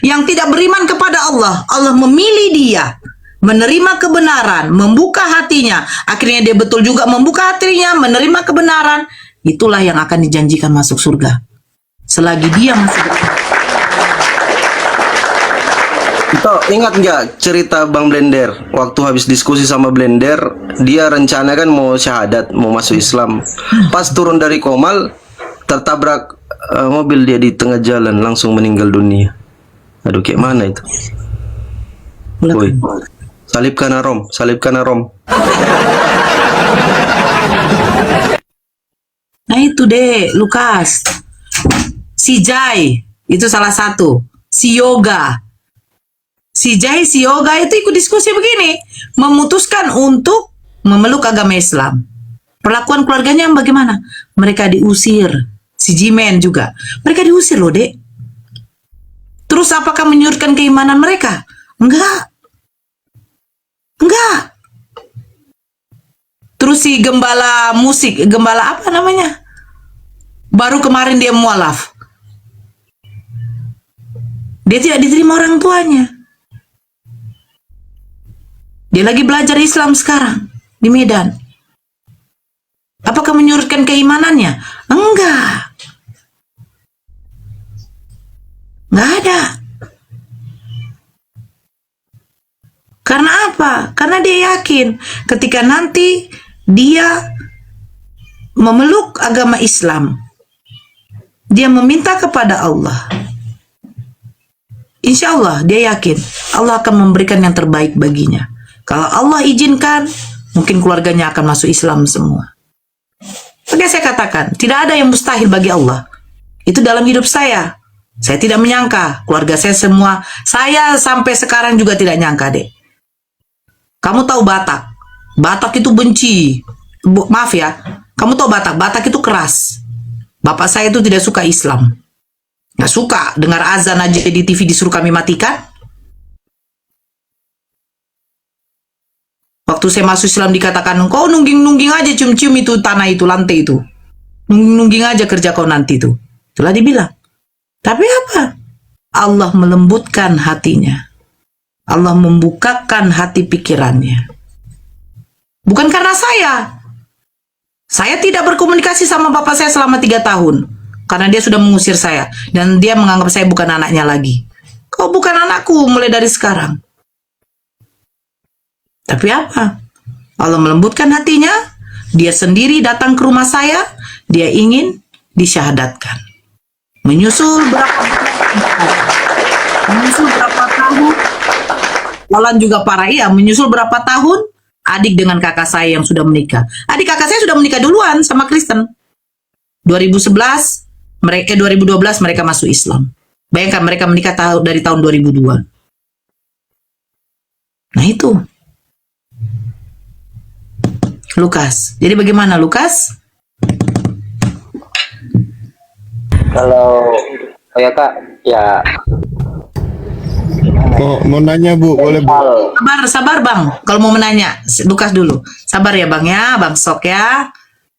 yang tidak beriman kepada Allah. Allah memilih dia, menerima kebenaran, membuka hatinya. Akhirnya dia betul juga membuka hatinya, menerima kebenaran. Itulah yang akan dijanjikan masuk surga. Selagi dia masih Itu ingat nggak cerita Bang Blender? Waktu habis diskusi sama Blender, dia rencana kan mau syahadat, mau masuk Islam. Pas turun dari Komal, tertabrak mobil dia di tengah jalan, langsung meninggal dunia. Aduh, kayak mana itu? Woi, salibkan Arom, salibkan Arom. Nah itu deh, Lukas. Si Jai, itu salah satu. Si Yoga. Si Jai, si Yoga itu ikut diskusi begini. Memutuskan untuk memeluk agama Islam. Perlakuan keluarganya bagaimana? Mereka diusir. Si Jimen juga. Mereka diusir loh, Dek. Terus apakah menyurutkan keimanan mereka? Enggak. Enggak. Terus si gembala musik, gembala apa namanya? Baru kemarin dia mualaf. Dia tidak diterima orang tuanya. Dia lagi belajar Islam sekarang di Medan. Apakah menyurutkan keimanannya? Enggak. Enggak ada. Karena apa? Karena dia yakin ketika nanti dia memeluk agama Islam, dia meminta kepada Allah, insya Allah dia yakin Allah akan memberikan yang terbaik baginya. Kalau Allah izinkan, mungkin keluarganya akan masuk Islam semua. Oke, saya katakan, tidak ada yang mustahil bagi Allah. Itu dalam hidup saya. Saya tidak menyangka, keluarga saya semua, saya sampai sekarang juga tidak nyangka, Dek. Kamu tahu Batak? Batak itu benci. Maaf ya, kamu tahu Batak? Batak itu keras. Bapak saya itu tidak suka Islam. Nggak suka dengar azan aja di TV disuruh kami matikan. Waktu saya masuk Islam dikatakan, kau nungging-nungging aja cium-cium itu tanah itu, lantai itu. Nungging-nungging aja kerja kau nanti itu. Itulah dibilang. Tapi apa? Allah melembutkan hatinya. Allah membukakan hati pikirannya. Bukan karena saya. Saya tidak berkomunikasi sama bapak saya selama 3 tahun. Karena dia sudah mengusir saya. Dan dia menganggap saya bukan anaknya lagi. Kau bukan anakku mulai dari sekarang. Tapi apa? Allah melembutkan hatinya. Dia sendiri datang ke rumah saya. Dia ingin disyahadatkan. Menyusul berapa tahun. Lalan juga para menyusul berapa tahun. Adik dengan kakak saya yang sudah menikah. Adik kakak saya sudah menikah duluan sama Kristen. 2012 mereka masuk Islam. Bayangkan mereka menikah dari tahun 2002. Nah itu. Lukas. Jadi bagaimana Lukas? Kalau ya Kak, ya Mau nanya Bu, boleh Bu? Sabar Bang. Kalau mau menanya, Lukas dulu. Sabar ya Bang ya, Bang Sok ya.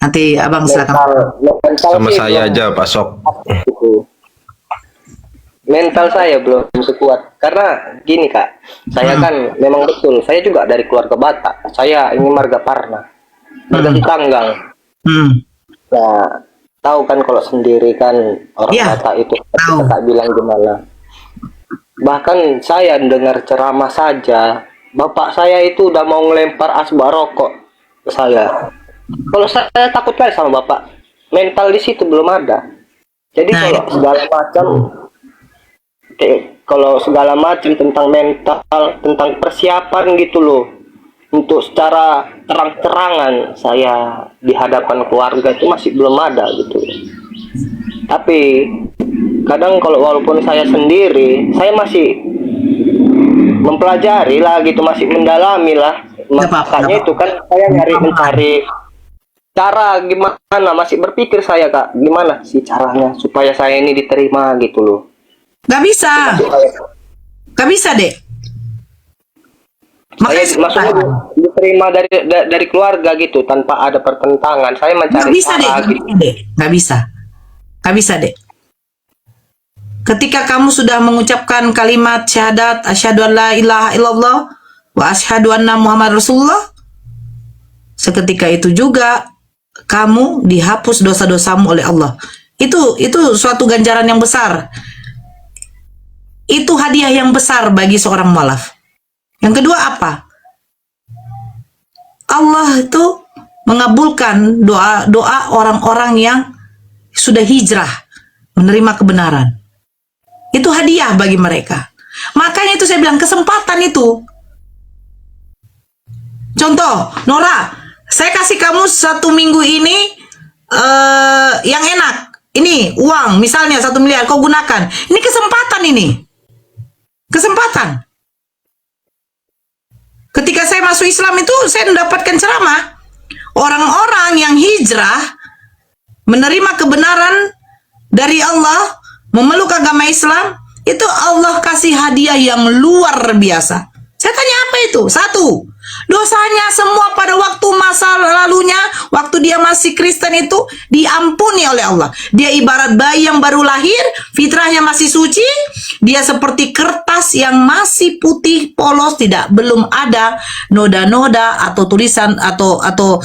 Nanti Abang silakan. Sama saya aja Pak Sok. Mental saya belum sekuat karena gini Kak, saya kan memang betul, saya juga dari keluarga Batak. Saya ini marga Parna, marga Tanggang. Nah, tahu kan kalau sendiri kan orang Batak itu tak bilang gimana. Bahkan saya dengar ceramah saja, bapak saya itu udah mau ngelempar asbak rokok ke saya. Kalau saya takut kali sama bapak, mental di situ belum ada. Jadi kalau segala macam tentang mental, tentang persiapan gitu loh, untuk secara terang-terangan saya di hadapan keluarga itu masih belum ada gitu. Tapi kadang kalau walaupun saya sendiri, saya masih mempelajari lah gitu, masih mendalami lah. Makanya itu kan saya mencari cara gimana, masih berpikir saya Kak, gimana sih caranya supaya saya ini diterima gitu loh. Gak bisa. Gak bisa, Dek. Makanya Saya maksudnya diterima dari keluarga gitu tanpa ada pertentangan. Saya nggak mencari bisa, Dek. cara gitu. Nggak bisa. Nggak bisa, Dek. Ketika kamu sudah mengucapkan kalimat syahadat, asyhadu an la ilaha illallah wa asyhadu anna Muhammad Rasulullah, seketika itu juga kamu dihapus dosa-dosamu oleh Allah. Itu suatu ganjaran yang besar. Itu hadiah yang besar bagi seorang mualaf. Yang kedua apa? Allah itu mengabulkan doa orang-orang yang sudah hijrah, menerima kebenaran. Itu hadiah bagi mereka. Makanya itu saya bilang kesempatan itu. Contoh, Nora, saya kasih kamu 1 minggu ini yang enak. Ini uang, misalnya 1 miliar, kau gunakan. Ini kesempatan ini. Kesempatan. Ketika saya masuk Islam itu, saya mendapatkan ceramah. Orang-orang yang hijrah, menerima kebenaran dari Allah, memeluk agama Islam, itu Allah kasih hadiah yang luar biasa. Saya tanya apa itu? 1, dosanya semua pada waktu masa lalunya, waktu dia masih Kristen itu diampuni oleh Allah. Dia ibarat bayi yang baru lahir, fitrahnya masih suci, dia seperti kertas yang masih putih polos, belum ada noda-noda atau tulisan atau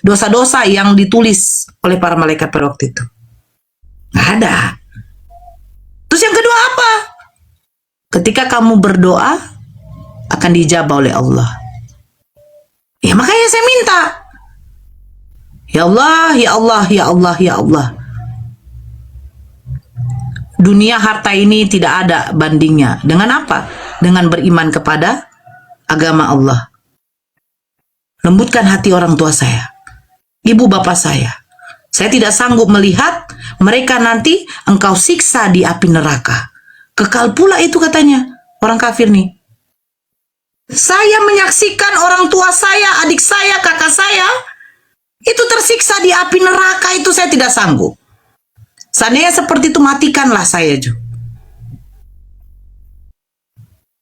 dosa-dosa yang ditulis oleh para malaikat pada waktu itu. Nggak ada. Terus yang kedua apa? Ketika kamu berdoa, akan dijabah oleh Allah. Ya makanya saya minta. Ya Allah, ya Allah, ya Allah, ya Allah. Dunia harta ini tidak ada bandingnya. Dengan apa? Dengan beriman kepada agama Allah. Lembutkan hati orang tua saya. Ibu bapak saya. Saya tidak sanggup melihat mereka nanti engkau siksa di api neraka. Kekal pula itu katanya orang kafir nih. Saya menyaksikan orang tua saya, adik saya, kakak saya itu tersiksa di api neraka, itu saya tidak sanggup. Seandainya seperti itu, matikanlah saya juga.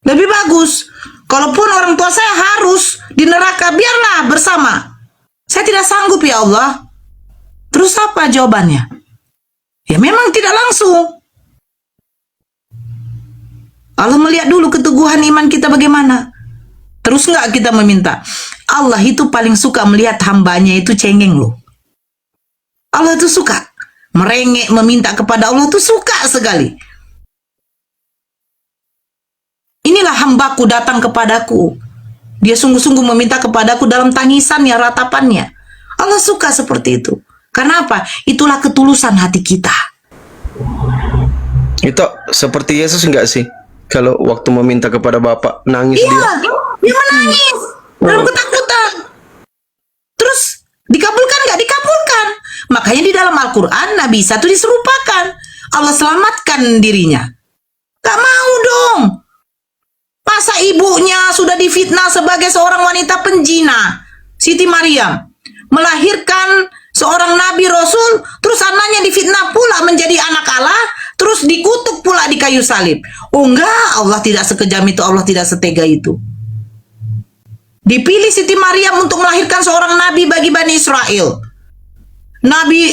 Lebih bagus, kalaupun orang tua saya harus di neraka, biarlah bersama. Saya tidak sanggup ya Allah. Terus apa jawabannya? Ya memang tidak langsung. Allah melihat dulu keteguhan iman kita bagaimana. Terus nggak kita meminta? Allah itu paling suka melihat hambanya itu cengeng loh. Allah itu suka. Merengek meminta kepada Allah itu suka sekali. Inilah hambaku datang kepadaku. Dia sungguh-sungguh meminta kepadaku dalam tangisannya, ratapannya. Allah suka seperti itu. Karena apa? Itulah ketulusan hati kita. Itu seperti Yesus enggak sih? Kalau waktu meminta kepada Bapak, nangis Iya, dia menangis dalam ketakutan. Terus dikabulkan nggak? Dikabulkan. Makanya di dalam Al-Quran Nabi Isa itu diserupakan. Allah selamatkan dirinya. Gak mau dong. Masa ibunya sudah difitnah sebagai seorang wanita penjina, Siti Maryam, melahirkan seorang Nabi Rasul, terus anaknya difitnah pula menjadi anak Allah, terus dikutuk pula di kayu salib. Oh enggak, Allah tidak sekejam itu, Allah tidak setega itu. Dipilih Siti Maryam untuk melahirkan seorang Nabi bagi Bani Israel.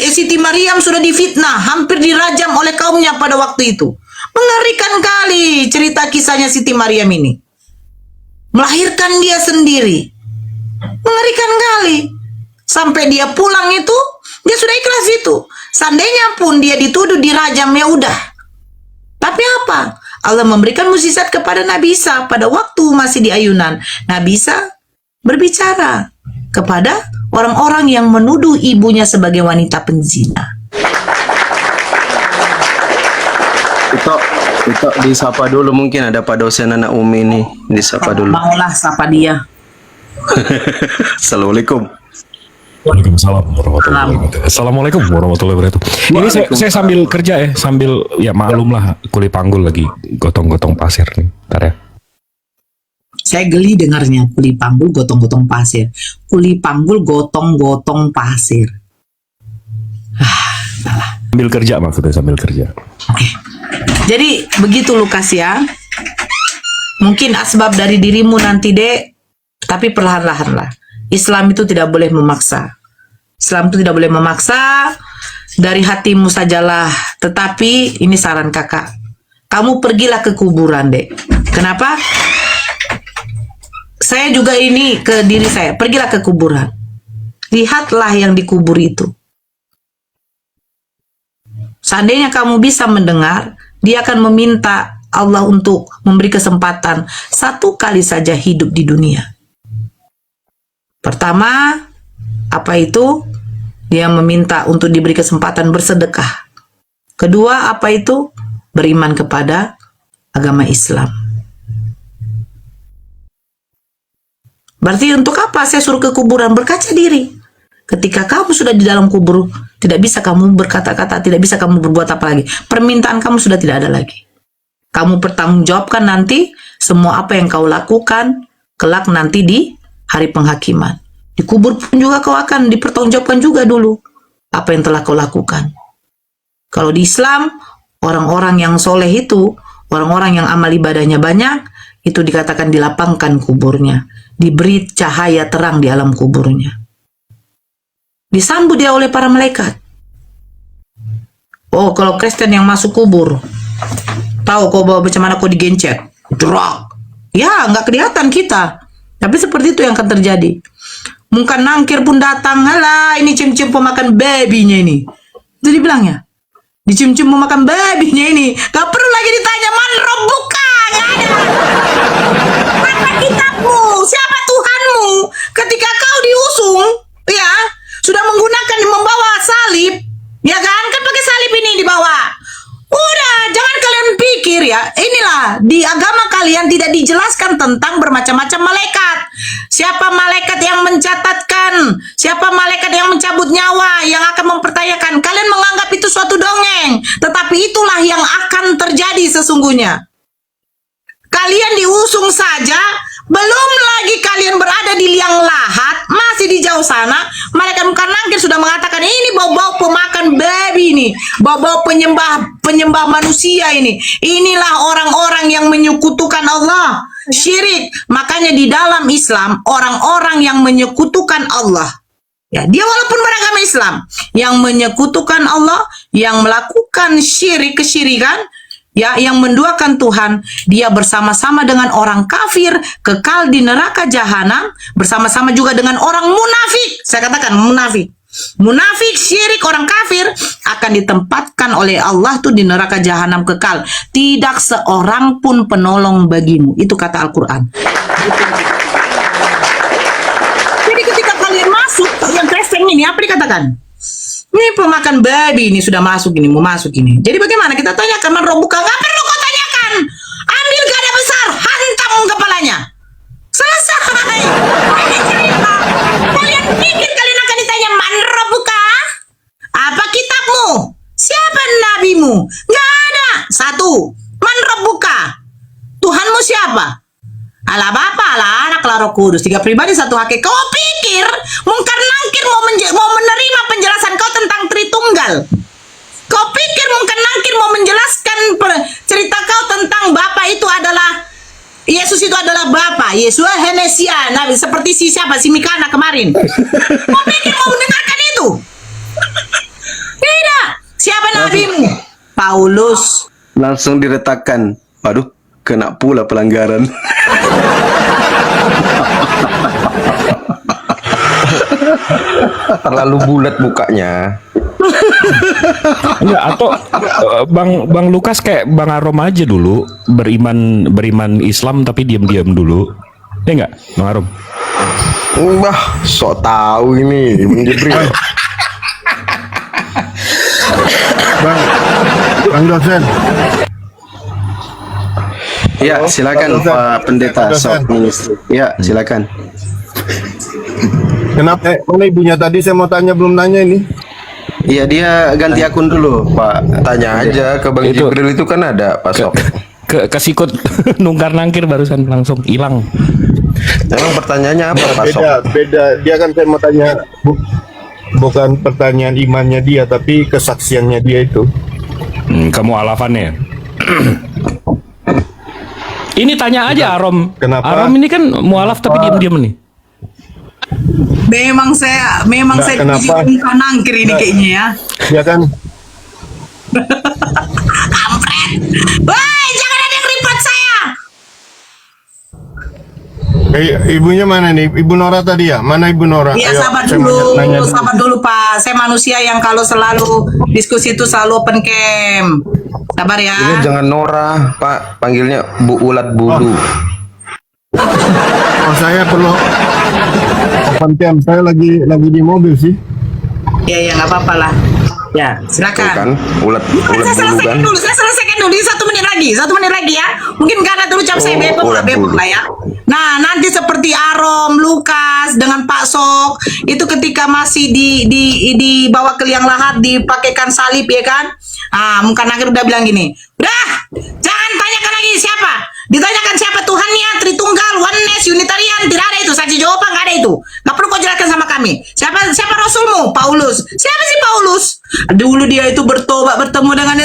Siti Maryam sudah difitnah, hampir dirajam oleh kaumnya pada waktu itu. Mengerikan kali cerita kisahnya Siti Maryam ini. Melahirkan dia sendiri. Mengerikan kali. Sampai dia pulang itu, dia sudah ikhlas itu. Seandainya pun dia dituduh dirajam, ya udah. Tapi apa? Allah memberikan mukjizat kepada Nabi Isa pada waktu masih di ayunan. Nabi Isa berbicara kepada orang-orang yang menuduh ibunya sebagai wanita penzina. Itu disapa dulu, mungkin ada Pak dosen anak Umi nih, disapa dulu. Maulah sapa dia. Assalamualaikum. Waalaikumsalam warahmatullahi wabarakatuh. Assalamualaikum warahmatullahi wabarakatuh. Ini saya sambil kerja ya, maklum lah, kuli panggul lagi gotong-gotong pasir nih. Bentar ya. Saya geli dengarnya, kuli panggul gotong-gotong pasir. Kuli panggul gotong-gotong pasir. Sambil kerja maksudnya, sambil kerja. Jadi begitu Lukas ya. Mungkin asbab dari dirimu nanti dek, tapi perlahan-lahan lah. Islam itu tidak boleh memaksa. Islam itu tidak boleh memaksa, dari hatimu sajalah. Tetapi ini saran kakak, kamu pergilah ke kuburan dek. Kenapa? Saya juga ini ke diri saya, pergilah ke kuburan. Lihatlah yang dikubur itu. Seandainya kamu bisa mendengar, dia akan meminta Allah untuk memberi kesempatan satu kali saja hidup di dunia. Pertama, apa itu? Dia meminta untuk diberi kesempatan bersedekah. Kedua, apa itu? Beriman kepada agama Islam. Berarti untuk apa saya suruh ke kuburan? Berkaca diri. Ketika kamu sudah di dalam kubur, tidak bisa kamu berkata-kata, tidak bisa kamu berbuat apa lagi. Permintaan kamu sudah tidak ada lagi. Kamu bertanggungjawabkan nanti semua apa yang kau lakukan kelak nanti di hari penghakiman. Di kubur pun juga kau akan dipertanggungjawabkan juga dulu apa yang telah kau lakukan. Kalau di Islam, orang-orang yang soleh itu, orang-orang yang amal ibadahnya banyak, itu dikatakan dilapangkan kuburnya, diberi cahaya terang di alam kuburnya. Disambut dia oleh para malaikat. Oh, kalau Kristen yang masuk kubur, tahu kau bagaimana kau digencet, drog. Ya, nggak kelihatan kita. Tapi seperti itu yang akan terjadi. Mungkin nangkir pun datang, halah ini cium-cium pemakan babynya ini. Itu dibilangnya. Dicium-cium pemakan babynya ini. Gak perlu lagi ditanya, man robbuka, nggak ada. Apa kitabmu? Siapa Tuhanmu? Ketika kau diusung, ya, sudah menggunakan membawa salib, ya kan? Kan pakai salib ini dibawa. Udah, jangan kalian pikir ya, inilah di agama kalian tidak dijelaskan tentang bermacam-macam malaikat. Siapa malaikat yang mencatatkan, siapa malaikat yang mencabut nyawa, yang akan mempertanyakan. Kalian menganggap itu suatu dongeng, tetapi itulah yang akan terjadi sesungguhnya. Kalian diusung saja, belum lagi kalian berada di liang lahat, masih di jauh sana, malaikat muka nangkir sudah mengatakan ini bau-bau pemakan babi ini, bau-bau penyembah manusia ini. Inilah orang-orang yang menyekutukan Allah, syirik. Makanya di dalam Islam, orang-orang yang menyekutukan Allah, ya, dia walaupun beragama Islam, yang menyekutukan Allah, yang melakukan syirik, kesyirikan, ya, yang menduakan Tuhan, dia bersama-sama dengan orang kafir, kekal di neraka jahanam, bersama-sama juga dengan orang munafik. Saya katakan munafik. Munafik, syirik, orang kafir akan ditempatkan oleh Allah tuh di neraka jahanam kekal. Tidak seorang pun penolong bagimu. Itu kata Al-Quran. Jadi ketika kalian masuk, yang Kristen ini apa dikatakan? Ini pemakan babi ini sudah masuk ini, mau masuk ini. Jadi bagaimana? Kita tanyakan, man robbuka. Nggak perlu kau tanyakan. Ambil gada besar, hantam kepalanya. Selesai. Kalian pikir kalian akan ditanya, man robbuka? Apa kitabmu? Siapa nabimu? Nggak ada. Satu, man robbuka? Tuhanmu siapa? Ala Bapa, ala Anak, ala Roh Kudus. Tiga pribadi, satu hakikat. Kau pikir mungkar nangkir mau menerima penjelasan kau tentang Tritunggal? Kau pikir mungkar nangkir mau menjelaskan cerita kau tentang Bapa itu adalah Yesus itu adalah Bapa, Yesus Henesia, Nabi, seperti si siapa, si Mikana kemarin. Kau pikir mau mendengarkan itu? Tidak. Siapa nabimu? Paulus. Langsung diretakkan. Waduh, kena pula pelanggaran. Terlalu bulat mukanya. Enggak, atau Bang Lukas kayak Bang Arom aja dulu, beriman Islam tapi diam-diam dulu. Ya enggak, Bang Arom? Wah, sok tahu ini, Bang Jibril. Bang dosen. Ya, silakan Pak Pendeta Sok Ministri. Ya, silakan. Kenapa? Mana ibunya tadi saya mau tanya belum nanya ini. Iya, dia ganti akun dulu, Pak. Tanya aja ke Bang Itu- Jibril itu kan ada Pak Sok. kesikut nungkar nangkir barusan langsung hilang. Emang pertanyaannya apa, Pak Sok? Beda. Dia kan saya mau tanya bukan pertanyaan imannya dia, tapi kesaksiannya dia itu. Kamu alafannya. Ini tanya aja Arom. Kenapa? Arom ini kan mualaf tapi diam-diam nih. Memang saya kenapa? nungkar nangkir ini kayaknya ya. Dia kan Kampret. Woi, jangan ada yang report saya. ibunya mana nih? Ibu Nora tadi ya? Mana Ibu Nora? Iya, Ayo, sabar saya mau dulu, nanya dulu. sabar dulu Pak. Saya manusia yang kalau selalu diskusi itu selalu open cam. Sabar ya. Ini jangan Nora, Pak. Panggilnya Bu Ulat Bulu. Oh, saya perlu open cam. Saya lagi di mobil sih. Ya, nggak apa-apa lah. Ya, Tuh silakan. kan, ulat Saya bulu kan. selesaikan dulu. Ini 1 menit lagi ya. Mungkin karena dulu cap saya ulat bebek bulu. lah ya. Nah, nanti seperti Arom, Lukas dengan Pak Sok itu ketika masih dibawa ke liang lahat dipakaikan salib ya kan. Mungkin akhir udah bilang gini. Udah, jangan tanyakan lagi siapa. Ditanyakan siapa Tuhannya, Tritunggal, Oneness, Unitarian, tidak ada itu. Saksi jawaban nggak ada itu. Nggak perlu kau jelaskan sama kami. Siapa Rasulmu? Paulus. Siapa sih Paulus? Dulu dia itu bertobat bertemu dengan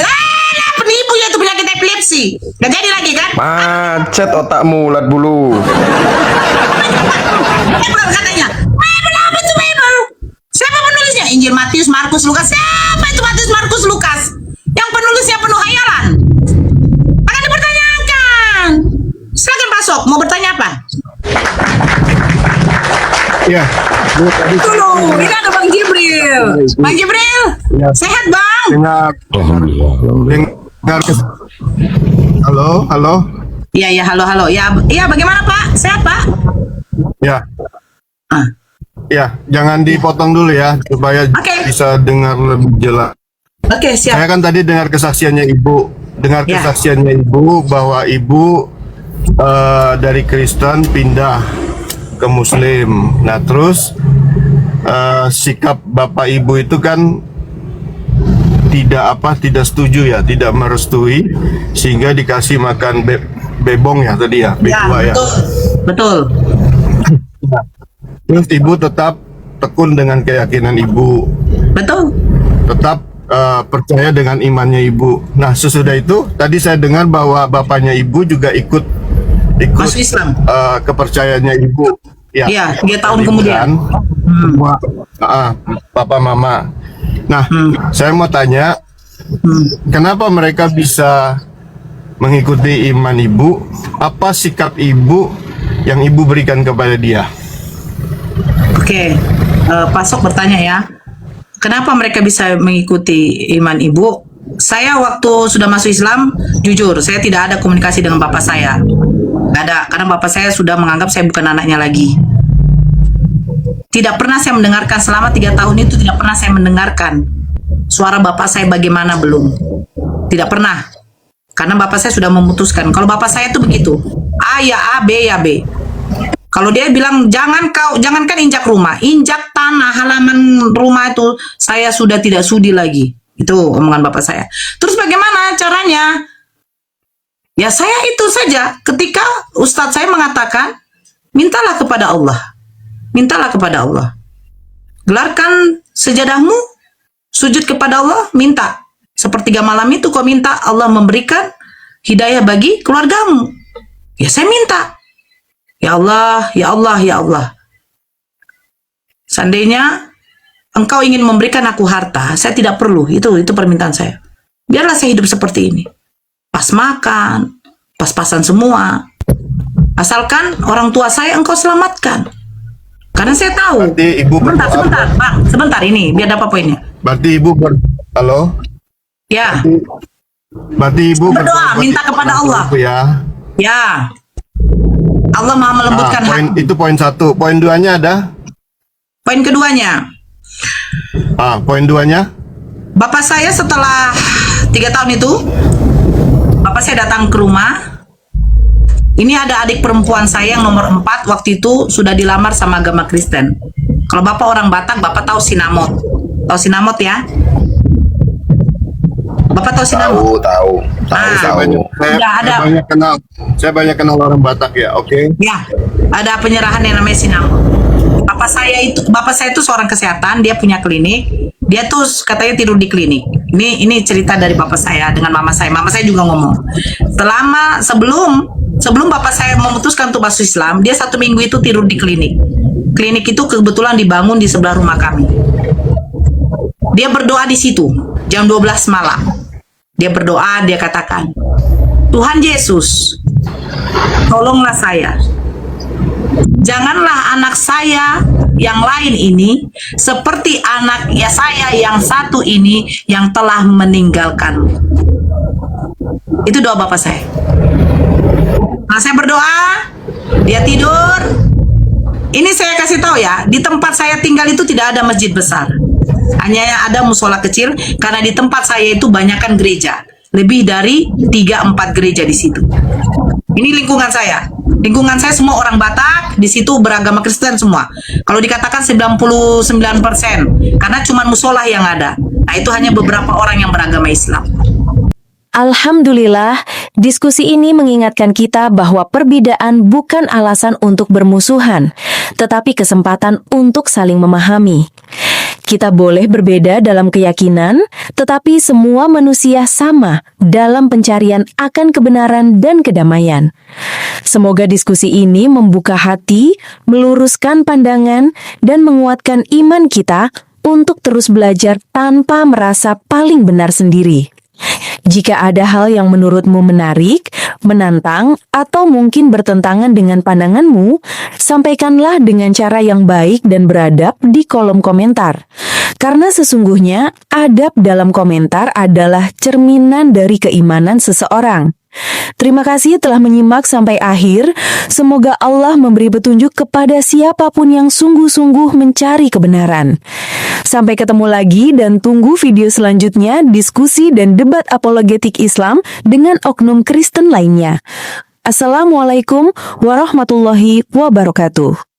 penipunya itu penyakit epilepsi. Nggak jadi lagi kan? Macet otakmu, Ulat Bulu. Bible katanya. Bible apa itu Bible? Siapa penulisnya? Injil Matius, Markus, Lukas. Siapa itu Matius, Markus, Lukas? Yang penulisnya penuh hayalan. Akan dipertanyakan. Silakan Pak Sok, mau bertanya apa? Iya. Bu, tadi Tolong, ini ada Bang Jibril. Bang Jibril, Ya. sehat Bang? Alhamdulillah. dengar halo. Iya, halo. Ya, bagaimana Pak? Sehat Pak? Ya. Ah. Ya, jangan dipotong dulu ya supaya Oke. bisa dengar lebih jelas. Oke, Saya siap. kan tadi dengar kesaksiannya Ibu, Ya. kesaksiannya Ibu bahwa Ibu dari Kristen pindah ke Muslim. Nah, terus sikap Bapak Ibu itu kan tidak setuju ya, tidak merestui sehingga dikasih makan bebong ya tadi ya, Ya, B2 ya. betul. Terus Ibu tetap tekun dengan keyakinan Ibu, Betul. tetap percaya dengan imannya Ibu. Nah, sesudah itu tadi saya dengar bahwa bapaknya Ibu juga ikut Masuk Islam. kepercayaannya Ibu. Ya, Iya, 3 tahun kemudian. Semua papa mama. Nah, saya mau tanya, kenapa mereka bisa mengikuti iman Ibu? Apa sikap Ibu yang Ibu berikan kepada dia? Oke, Pak Sok bertanya ya. Kenapa mereka bisa mengikuti iman Ibu? Saya waktu sudah masuk Islam, jujur, saya tidak ada komunikasi dengan bapak saya. Nggak ada, karena bapak saya sudah menganggap saya bukan anaknya lagi. Tidak pernah saya mendengarkan, selama 3 tahun itu tidak pernah saya mendengarkan suara bapak saya bagaimana belum. Tidak pernah. Karena bapak saya sudah memutuskan. Kalau bapak saya itu begitu. A ya A, B ya B. Kalau dia bilang jangankan injak rumah, injak tanah halaman rumah itu saya sudah tidak sudi lagi. Itu omongan bapak saya. Terus bagaimana caranya? Ya saya itu saja. Ketika Ustadz saya mengatakan, mintalah kepada Allah. Mintalah kepada Allah. Gelarkan sejadahmu, sujud kepada Allah, minta. Sepertiga malam itu kau minta Allah memberikan hidayah bagi keluargamu. Ya saya minta. Ya Allah, ya Allah, ya Allah. Seandainya engkau ingin memberikan aku harta, saya tidak perlu. Itu permintaan saya. Biarlah saya hidup seperti ini. Pas makan, pas-pasan semua. Asalkan orang tua saya engkau selamatkan. Karena saya tahu. Berarti Ibu Sebentar, Bang. Sebentar ini, biar dapat poinnya. Berarti Ibu halo? Ya, Berarti Ibu berdoa, minta kepada Allah. Ibu ya. ya. Allah Maha melembutkan hati. Itu poin 1. Poin 2-nya ada? Poin keduanya, Poin 2-nya? bapak saya setelah 3 tahun itu, bapak saya datang ke rumah. Ini ada adik perempuan saya yang nomor 4 waktu itu sudah dilamar sama agama Kristen. Kalau bapak orang Batak, bapak tahu sinamot. Tahu sinamot ya? Bapak tahu Sinamo? Tahu. Saya Ada. banyak kenal orang Batak ya, oke? Ya, ada penyerahan yang namanya Sinamo. Bapak saya itu seorang kesehatan, dia punya klinik. Dia tuh katanya tidur di klinik. Ini cerita dari bapak saya dengan mama saya. Mama saya juga ngomong. Sebelum bapak saya memutuskan untuk masuk Islam, dia 1 minggu itu tidur di klinik. Klinik itu kebetulan dibangun di sebelah rumah kami. Dia berdoa di situ jam 12 malam. Dia berdoa, dia katakan, Tuhan Yesus, tolonglah saya. Janganlah anak saya yang lain ini seperti anak ya saya yang satu ini yang telah meninggalkan. Itu doa bapak saya. Nah, saya berdoa, dia tidur. Ini saya kasih tahu ya, di tempat saya tinggal itu tidak ada masjid besar. Hanya ada musola kecil karena di tempat saya itu banyakkan gereja. Lebih dari 3-4 gereja di situ. Ini lingkungan saya. Lingkungan saya semua orang Batak, di situ beragama Kristen semua. Kalau dikatakan 99%, karena cuma musola yang ada. Nah, itu hanya beberapa orang yang beragama Islam. Alhamdulillah, diskusi ini mengingatkan kita bahwa perbedaan bukan alasan untuk bermusuhan, tetapi kesempatan untuk saling memahami. Kita boleh berbeda dalam keyakinan, tetapi semua manusia sama dalam pencarian akan kebenaran dan kedamaian. Semoga diskusi ini membuka hati, meluruskan pandangan, dan menguatkan iman kita untuk terus belajar tanpa merasa paling benar sendiri. Jika ada hal yang menurutmu menarik, menantang, atau mungkin bertentangan dengan pandanganmu, sampaikanlah dengan cara yang baik dan beradab di kolom komentar. Karena sesungguhnya, adab dalam komentar adalah cerminan dari keimanan seseorang. Terima kasih telah menyimak sampai akhir. Semoga Allah memberi petunjuk kepada siapapun yang sungguh-sungguh mencari kebenaran. Sampai ketemu lagi dan tunggu video selanjutnya diskusi dan debat apologetik Islam dengan oknum Kristen lainnya. Assalamualaikum warahmatullahi wabarakatuh.